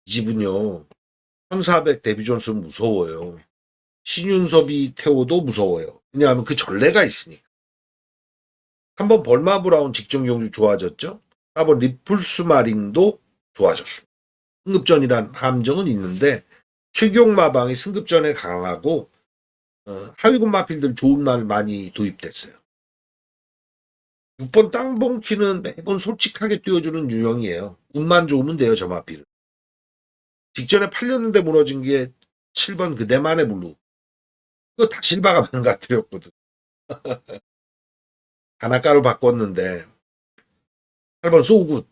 이 집은요. 1400 데뷔 존스 무서워요. 신윤섭이 태워도 무서워요. 왜냐하면 그 전례가 있으니까. 3번 벌마 브라운 직전 경주 좋아졌죠. 4번 리플스 마린도 좋아졌습니다. 승급전이란 함정은 있는데 최경마방이 승급전에 강하고 하위군 마필들 좋은 말 많이 도입됐어요. 6번 땅봉키는 매번 솔직하게 뛰어주는 유형이에요. 운만 좋으면 돼요, 저 마필은. 직전에 팔렸는데 무너진 게 7번 그대만의 블루. 그거 다 실바가 망가뜨렸거든. 하나가로 바꿨는데 8번 소굿.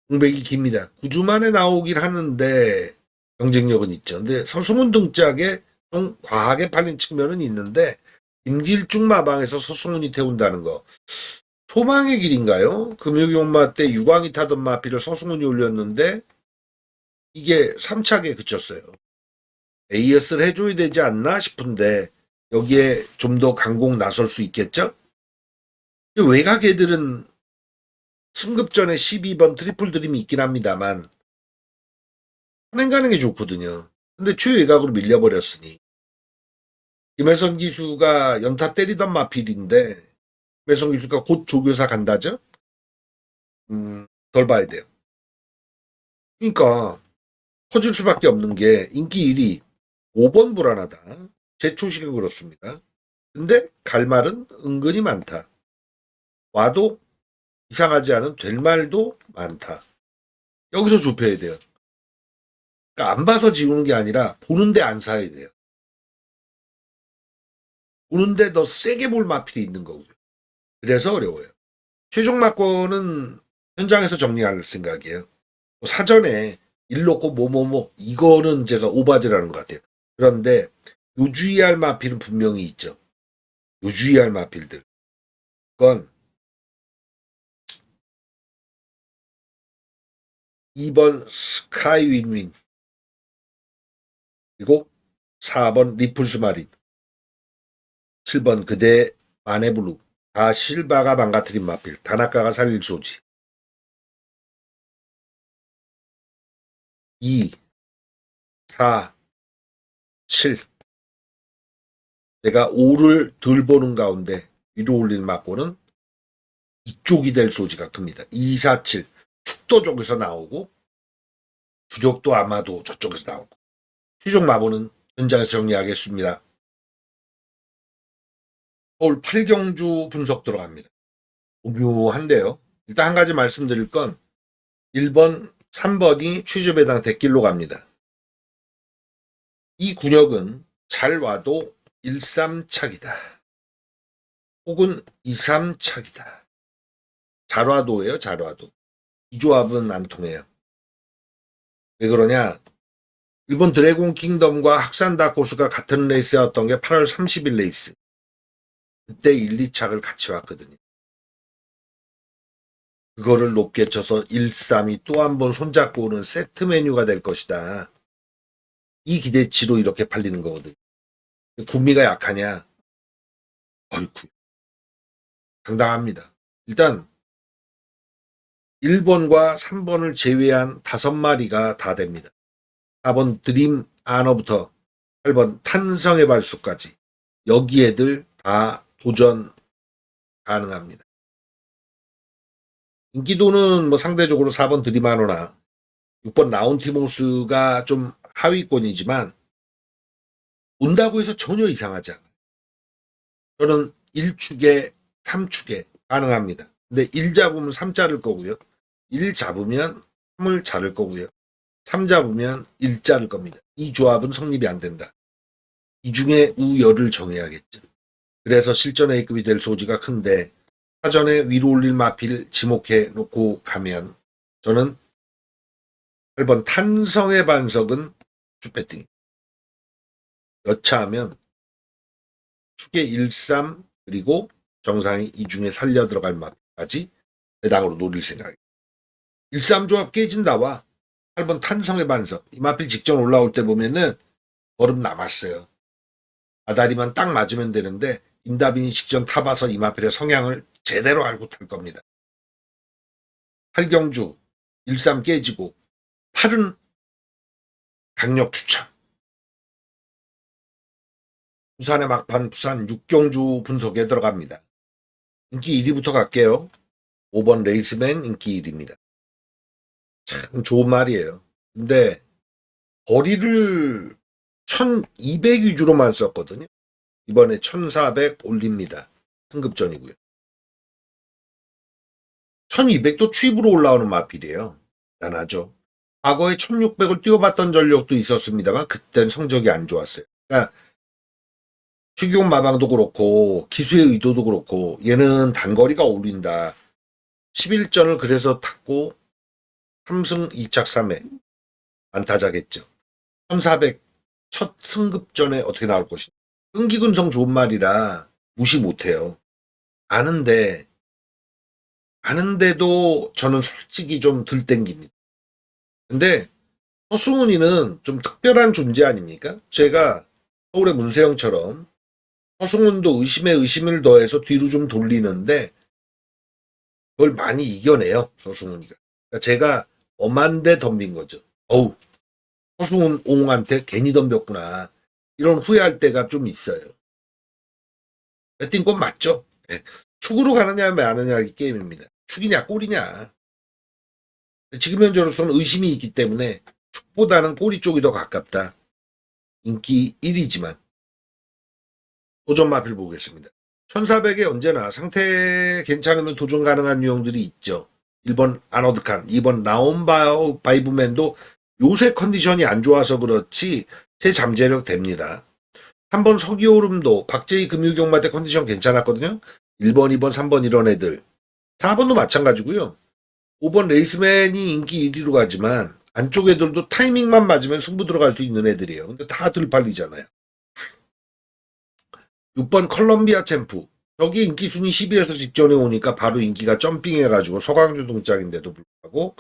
공백이 깁니다. 9주 만에 나오긴 하는데 경쟁력은 있죠. 근데 서승훈 등짝에 좀 과하게 팔린 측면은 있는데 임길중 마방에서 서승훈이 태운다는 거. 소망의 길인가요? 금요기용마 때 유광이 타던 마피를 서승훈이 올렸는데 이게 3착에 그쳤어요. AS를 해줘야 되지 않나 싶은데 여기에 좀 더 강공 나설 수 있겠죠? 외곽 애들은 승급전에 12번 트리플 드림이 있긴 합니다만 선행 가는 게 좋거든요. 근데 최외곽으로 밀려버렸으니 김혜선 기수가 연타 때리던 마필인데 김혜선 기수가 곧 조교사 간다죠? 덜 봐야 돼요. 그러니까 커질 수밖에 없는 게 인기 1위 5번 불안하다. 제 초식은 그렇습니다. 근데 갈 말은 은근히 많다. 와도 이상하지 않은 될 말도 많다. 여기서 좁혀야 돼요. 그러니까 안 봐서 지우는 게 아니라 보는데 안 사야 돼요. 보는데 더 세게 볼 마필이 있는 거고요. 그래서 어려워요. 최종 막권은 현장에서 정리할 생각이에요. 사전에 일 놓고 뭐뭐뭐 이거는 제가 오바지라는 것 같아요. 그런데 요주의할 마필은 분명히 있죠. 요주의할 마필들. 그건 2번 스카이 윈윈 그리고 4번 리플스 마린 7번 그대 마네블루 다 실바가 망가뜨린 마필 다나카가 살릴 소지 2 4 7 내가 5를 덜 보는 가운데 위로 올린 막고는 이쪽이 될 소지가 큽니다. 2, 4, 7 축도 쪽에서 나오고 주력도 아마도 저쪽에서 나오고 최종 마보는 현장에서 정리하겠습니다. 서울 8경주 분석 들어갑니다. 오묘한데요. 일단 한 가지 말씀드릴 건 1번, 3번이 취즈배당 대길로 갑니다. 이 구력은 잘 와도 1-3착이다. 혹은 2-3착이다. 잘 와도예요, 잘 와도. 이 조합은 안 통해요. 왜 그러냐? 일본 드래곤 킹덤과 학산 다코스가 같은 레이스였던 게 8월 30일 레이스. 그때 1, 2착을 같이 왔거든요. 그거를 높게 쳐서 1-3이 또 한 번 손잡고 오는 세트 메뉴가 될 것이다. 이 기대치로 이렇게 팔리는 거거든요. 구미가 약하냐? 어이쿠. 당당합니다. 일단 1번과 3번을 제외한 5마리가 다 됩니다. 4번 드림 아너부터 8번 탄성의 발수까지 여기 애들 다 도전 가능합니다. 인기도는 뭐 상대적으로 4번 드림 아너나 6번 라운티모스가 좀 하위권이지만 온다고 해서 전혀 이상하지 않아요. 저는 1축에 3축에 가능합니다. 근데 1 잡으면 3 자를 거고요. 1 잡으면 3을 자를 거고요. 3 잡으면 1 자를 겁니다. 이 조합은 성립이 안 된다. 이 중에 우열을 정해야겠죠. 그래서 실전 A급이 될 소지가 큰데 사전에 위로 올릴 마필 지목해 놓고 가면 저는 8번 탄성의 반석은 쭈배팅입니다. 여차하면 축에 1-3 그리고 정상이 이 중에 살려 들어갈 마필까지 배당으로 노릴 생각입니다. 1-3 조합 깨진다와 8번 탄성의 반석 이 마필 직전 올라올 때 보면은 걸음 남았어요. 아다리만 딱 맞으면 되는데 임다빈이 직전 타봐서 이 마필의 성향을 제대로 알고 탈 겁니다. 8경주 1-3 깨지고 8은 강력 추천. 부산의 막판 부산 6경주 분석에 들어갑니다. 인기 1위부터 갈게요. 5번 레이스맨 인기 1위입니다. 참 좋은 말이에요. 근데 거리를 1200 위주로만 썼거든요. 이번에 1400 올립니다. 승급전이고요. 1200도 취입으로 올라오는 마필이에요. 대단하죠. 과거에 1600을 뛰어봤던 전력도 있었습니다만 그때는 성적이 안 좋았어요. 그러니까 추기용 마방도 그렇고 기수의 의도도 그렇고 얘는 단거리가 어울린다. 11전을 그래서 탔고 3승 2착 3회 안타자겠죠. 1400 첫 승급전에 어떻게 나올 것이냐. 끈기근성 좋은 말이라 무시 못해요. 아는데도 저는 솔직히 좀 덜 땡깁니다. 근데 허승훈이는 좀 특별한 존재 아닙니까? 제가 서울의 문세영처럼 허승훈도 의심에 의심을 더해서 뒤로 좀 돌리는데 그걸 많이 이겨내요. 허승훈이가. 그러니까 제가 엄한데 덤빈 거죠. 어우, 허승훈 옹한테 괜히 덤볐구나. 이런 후회할 때가 좀 있어요. 배팅권 맞죠? 네. 축으로 가느냐 마느냐의 게임입니다. 축이냐 골이냐. 지금 현재로서는 의심이 있기 때문에 축보다는 꼬리 쪽이 더 가깝다. 인기 1위지만 도전 마필 보겠습니다. 1400에 언제나 상태 괜찮으면 도전 가능한 유형들이 있죠. 1번 아너드칸, 2번 라온바이브맨도 요새 컨디션이 안 좋아서 그렇지 제 잠재력 됩니다. 3번 서기오름도 박재희 금유경마대 컨디션 괜찮았거든요. 1번, 2번, 3번 이런 애들. 4번도 마찬가지고요. 5번 레이스맨이 인기 1위로 가지만 안쪽 애들도 타이밍만 맞으면 승부 들어갈 수 있는 애들이에요. 근데 다 들팔리잖아요. 6번 컬럼비아 챔프. 여기 인기 순위 10위에서 직전에 오니까 바로 인기가 점핑해가지고 서강주 동작인데도 불구하고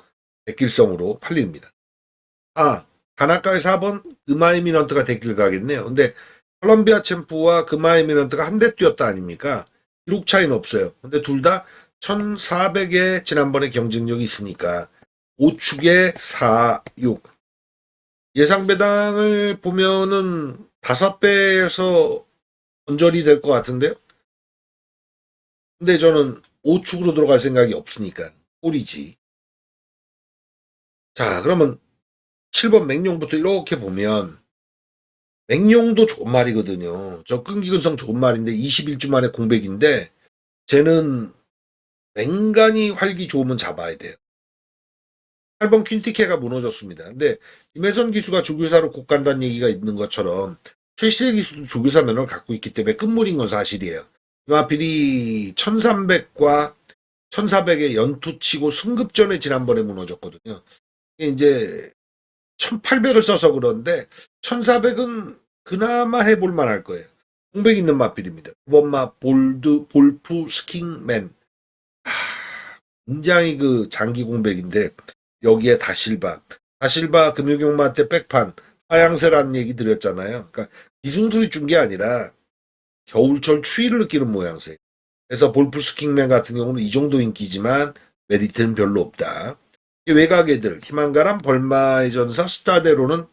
백길성으로 팔립니다. 다나카의 4번 금아이미넌트가 데길 가겠네요. 근데 컬럼비아 챔프와 금아이미넌트가 한 대 뛰었다 아닙니까? 기록 차이는 없어요. 근데 둘 다 1400에 지난번에 경쟁력이 있으니까 5축에 4, 6. 예상 배당을 보면은 5배에서 언저리 될 것 같은데요. 근데 저는 5축으로 들어갈 생각이 없으니까 꼴이지. 자, 그러면 7번 맹룡부터 이렇게 보면 맹룡도 좋은 말이거든요. 저 끈기근성 좋은 말인데 21주 만에 공백인데 쟤는 맹간히 활기 좋으면 잡아야 돼요. 8번 퀸티케가 무너졌습니다. 근데 김혜선 기수가 조교사로 곧 간다는 얘기가 있는 것처럼 최시대 기수도 조교사 면허를 갖고 있기 때문에 끝물인 건 사실이에요. 하필이 1300과 1400에 연투치고 승급전에 지난번에 무너졌거든요. 이제 1800을 써서 그런데 1400은 그나마 해볼 만할 거예요. 공백 있는 마필입니다. 9번 마 볼드 볼프 스킹맨. 굉장히 그 장기 공백인데 여기에 다실바 금융용마 때 백판 하향세라는 얘기 드렸잖아요. 그러니까 기승술이 준 게 아니라 겨울철 추위를 느끼는 모양새. 그래서 볼프 스킹맨 같은 경우는 이 정도 인기지만 메리트는 별로 없다. 외곽 애들 희망가람 벌마의 전사 스타대로는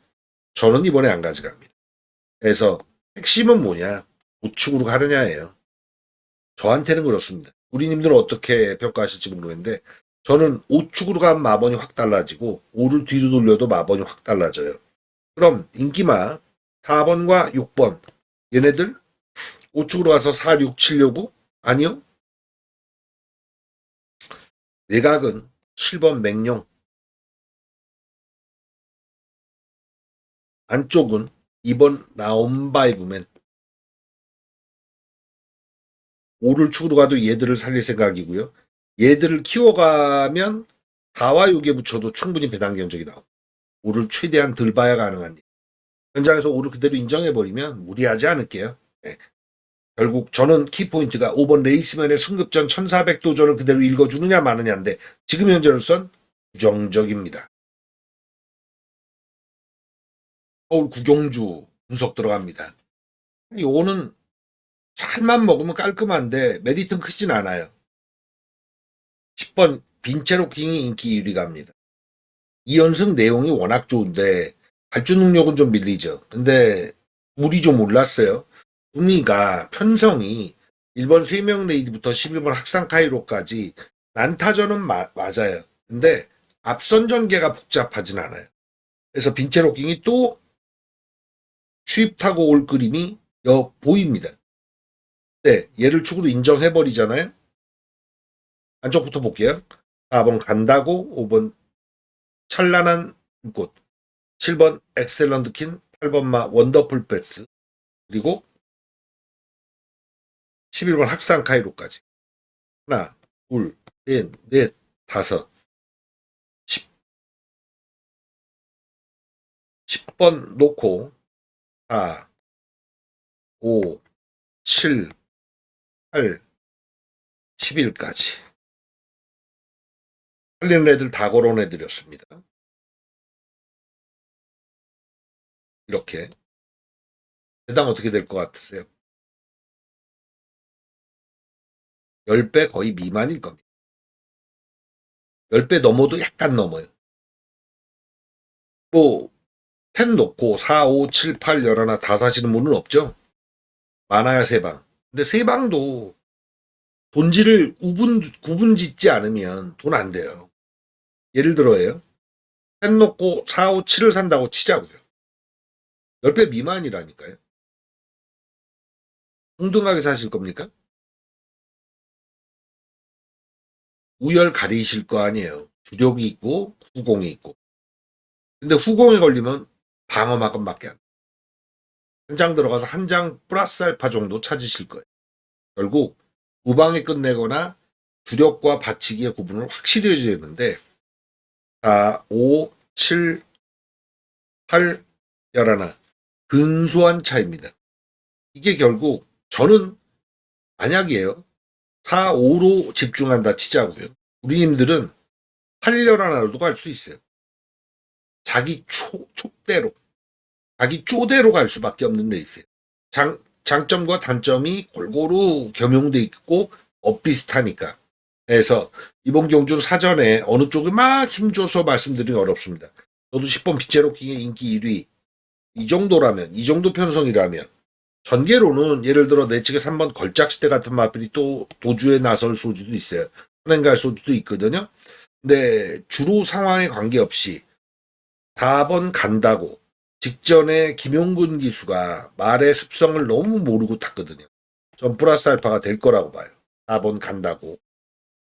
저는 이번에 안 가져갑니다. 그래서 핵심은 뭐냐? 우측으로 가느냐예요. 저한테는 그렇습니다. 우리님들은 어떻게 평가하실지 모르겠는데 저는 우측으로 간 마번이 확 달라지고 5를 뒤로 돌려도 마번이 확 달라져요. 그럼 인기마 4번과 6번 얘네들 우측으로 가서 4, 6 치려고? 아니요. 외곽은 7번 맹룡 안쪽은 2번 나온바이브맨 5를 축으로 가도 얘들을 살릴 생각이고요. 얘들을 키워가면 4와 6에 붙여도 충분히 배당 견적이 나옵니다. 5를 최대한 덜 봐야 가능한 일. 현장에서 5를 그대로 인정해버리면 무리하지 않을게요. 네. 결국 저는 키포인트가 5번 레이스맨의 승급전 1400도전을 그대로 읽어주느냐 마느냐인데 지금 현재로선 부정적입니다. 서울 구경주 분석 들어갑니다. 요거는 살만 먹으면 깔끔한데 메리트는 크진 않아요. 10번 빈체로킹이 인기 1위 갑니다. 2연승 내용이 워낙 좋은데 발주 능력은 좀 밀리죠. 근데 우리 좀 몰랐어요. 구미가 편성이 1번 3명 레이드부터 11번 학상 카이로까지 난타전은 맞아요. 근데 앞선 전개가 복잡하진 않아요. 그래서 빈체로킹이 또 추입타고 올 그림이 보입니다. 네, 얘를 축으로 인정해버리잖아요. 안쪽부터 볼게요. 4번 간다고, 5번 찬란한 꽃, 7번 엑셀런트 킨, 8번 마 원더풀 패스, 그리고 11번 학상 카이로까지. 하나, 둘, 셋, 넷, 다섯, 10번 놓고 4, 5, 7, 8, 11까지. 살리는 애들 다 걸어내드렸습니다. 이렇게. 배당 어떻게 될 것 같으세요? 10배 거의 미만일 겁니다. 10배 넘어도 약간 넘어요. 뭐, 10 놓고 4, 5, 7, 8, 11 다 사시는 분은 없죠? 많아야 3방. 근데 3방도 돈지를 구분 짓지 않으면 돈 안 돼요. 예를 들어요. 10 놓고 4, 5, 7을 산다고 치자고요. 10배 미만이라니까요. 동등하게 사실 겁니까? 우열 가리실 거 아니에요. 주력이 있고 후공이 있고. 근데 후공에 걸리면 방어막음밖에 안 돼요. 한 장 들어가서 한 장 플러스 알파 정도 찾으실 거예요. 결국 우방에 끝내거나 주력과 받치기의 구분을 확실히 해줘야 되는데 4, 5, 7, 8, 11 근소한 차이입니다. 이게 결국 저는 만약이에요. 4, 5로 집중한다 치자고요. 우리님들은 8, 11로도 갈 수 있어요. 자기 촉대로 자기 쪼대로 갈 수밖에 없는 레이스예요. 장점과 단점이 골고루 겸용돼 있고 엇비슷하니까. 그래서 이번 경주는 사전에 어느 쪽을 막 힘줘서 말씀드리기 어렵습니다. 저도 10번 빗제로킹의 인기 1위 이 정도라면 이 정도 편성이라면 전개로는 예를 들어 내 측에 3번 걸작시대 같은 마필이 또 도주에 나설 소지도 있어요. 은행 갈 소지도 있거든요. 근데 주로 상황에 관계없이 4번 간다고 직전에 김용근 기수가 말의 습성을 너무 모르고 탔거든요. 전 플러스 알파가 될 거라고 봐요. 4번 간다고.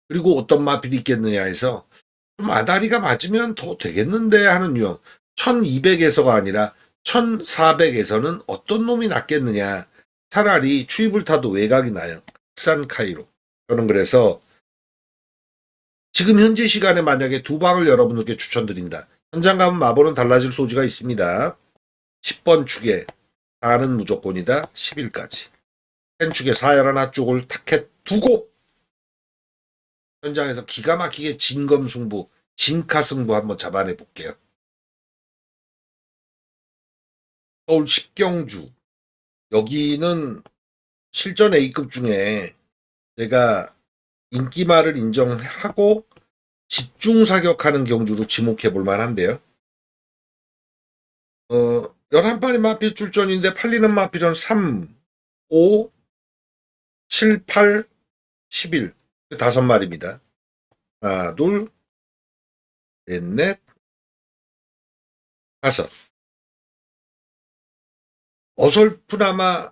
그리고 어떤 마필이 있겠느냐 해서 좀 아다리가 맞으면 더 되겠는데 하는 유형. 1200에서가 아니라 1400에서는 어떤 놈이 낫겠느냐. 차라리 추입을 타도 외곽이 나요. 싼 카이로. 저는 그래서 지금 현재 시간에 만약에 두 방을 여러분들께 추천드린다. 현장 가면 마법은 달라질 소지가 있습니다. 10번 축에 4는 무조건이다. 10일까지. 펜 축에 4, 11 쪽을 타켓 두고 현장에서 기가 막히게 진검승부, 진카승부 한번 잡아내 볼게요. 서울 10경주. 여기는 실전 A급 중에 제가 인기말을 인정하고 집중 사격하는 경주로 지목해 볼 만한데요. 11마리 마필 출전인데 팔리는 마필은 3, 5, 7, 8, 11. 5마리입니다. 하나, 둘, 셋, 넷, 다섯. 어설프나마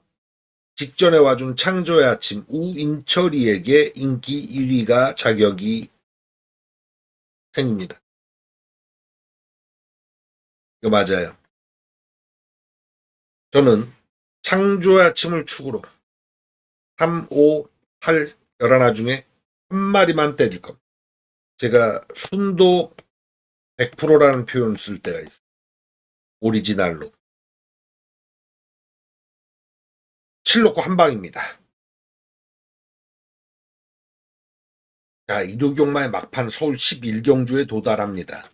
직전에 와준 창조의 아침 우인철이에게 인기 1위가 자격이 생깁니다. 이거 맞아요. 저는 창조의 아침을 축으로 3, 5, 8, 11 중에 한 마리만 때릴 겁니다. 제가 순도 100%라는 표현 쓸 때가 있어요. 오리지널로. 7 놓고 한 방입니다. 자, 일요경마의 막판 서울 11경주에 도달합니다.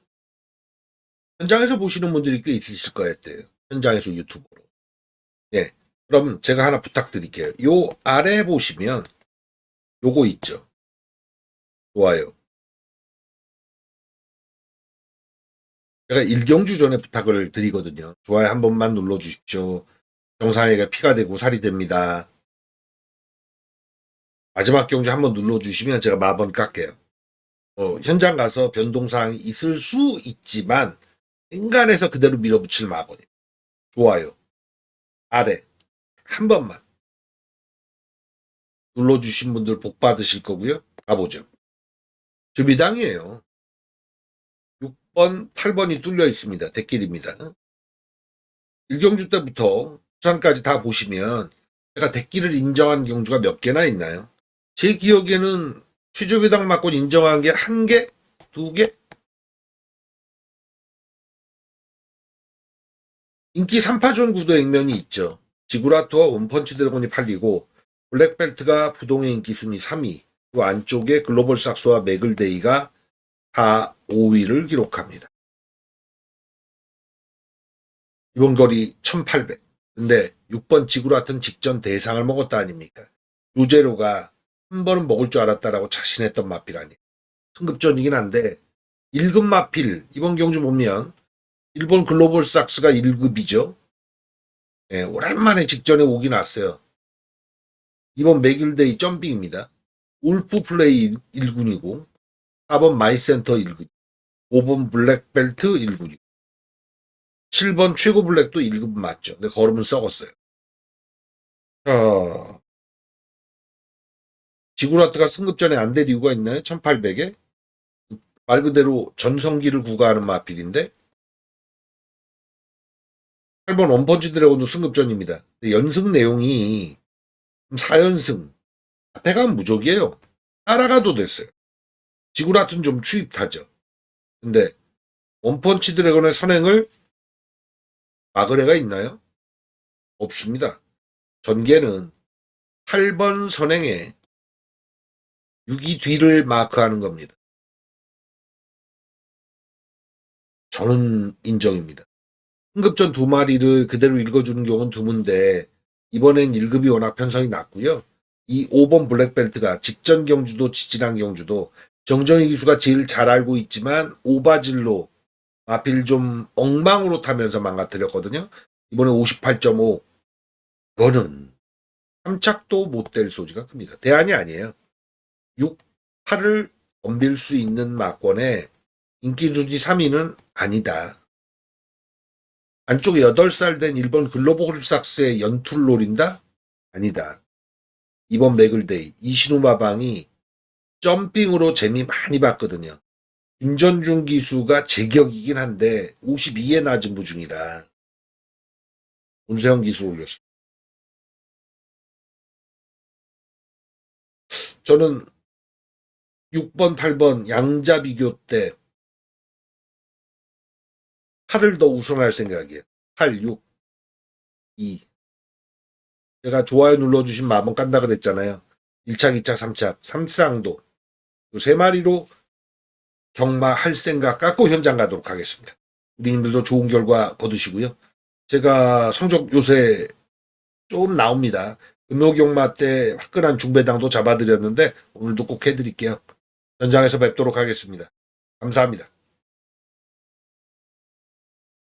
현장에서 보시는 분들이 꽤 있으실 거예요. 현장에서 유튜브로. 예. 그럼 제가 하나 부탁드릴게요. 요 아래 보시면 요거 있죠. 좋아요. 제가 1경주 전에 부탁을 드리거든요. 좋아요 한 번만 눌러주십시오. 정상에게 피가 되고 살이 됩니다. 마지막 경주 한번 눌러주시면 제가 마번 깎게요. 현장 가서 변동사항이 있을 수 있지만 인간에서 그대로 밀어붙일 마번이에요. 좋아요. 아래 한 번만 눌러주신 분들 복 받으실 거고요. 가보죠. 준비당이에요. 6번, 8번이 뚫려 있습니다. 대길입니다. 1경주 때부터 부산까지 다 보시면 제가 대길을 인정한 경주가 몇 개나 있나요? 제 기억에는 취조배당 막권 인정한 게 한 개? 두 개? 인기 3파전 구도 액면이 있죠. 지구라토와 원펀치 드래곤이 팔리고 블랙벨트가 부동의 인기 순위 3위, 그 안쪽에 글로벌 삭스와 맥을데이가 다 5위를 기록합니다. 이번 거리 1800. 근데 6번 지구라토는 직전 대상을 먹었다 아닙니까? 유제로가 한 번은 먹을 줄 알았다라고 자신했던 마필 아니에요. 승급전이긴 한데 1급 마필 이번 경주 보면 일본 글로벌 삭스가 1급이죠. 예, 오랜만에 직전에 오긴 왔어요. 이번 맥일데이 점핑입니다. 울프 플레이 1군이고 4번 마이센터 1군, 5번 블랙벨트 1군이고 7번 최고 블랙도 1급 맞죠. 근데 걸음은 썩었어요. 지구라트가 승급전에 안 될 이유가 있나요? 1800에? 말 그대로 전성기를 구가하는 마필인데 8번 원펀치 드래곤도 승급전입니다. 연승 내용이 4연승. 앞에 가면 무적이에요. 따라가도 됐어요. 지구라트는 좀 추입타죠. 근데 원펀치 드래곤의 선행을 막을 애가 있나요? 없습니다. 전개는 8번 선행에 6이 뒤를 마크하는 겁니다. 저는 인정입니다. 승급전 2마리를 그대로 읽어주는 경우는 드문데 이번엔 1급이 워낙 편성이 낮고요. 이 5번 블랙벨트가 직전 경주도 지지난 경주도 정정희 기수가 제일 잘 알고 있지만 오바질로 마필 좀 엉망으로 타면서 망가뜨렸거든요. 이번에 58.5. 그거는 3착도 못 될 소지가 큽니다. 대안이 아니에요. 6, 8을 덤빌 수 있는 마권에 인기주지 3위는 아니다. 안쪽에 8살 된 일본 글로벌 삭스의 연투를 노린다? 아니다. 이번 맥을데이 이신우 마방이 점핑으로 재미 많이 봤거든요. 김전중 기수가 제격이긴 한데 52에 낮은 부중이라 문세영 기수 올렸어요. 저는 6번, 8번 양자 비교 때 8을 더 우선할 생각이에요. 8, 6, 2. 제가 좋아요 눌러주신 마법 깐다 그랬잖아요. 1착, 2착, 3착, 3쌍도 세 마리로 경마할 생각 갖고 현장 가도록 하겠습니다. 우리님들도 좋은 결과 거두시고요. 제가 성적 요새 좀 나옵니다. 금요경마 때 화끈한 중배당도 잡아드렸는데 오늘도 꼭 해드릴게요. 현장에서 뵙도록 하겠습니다. 감사합니다.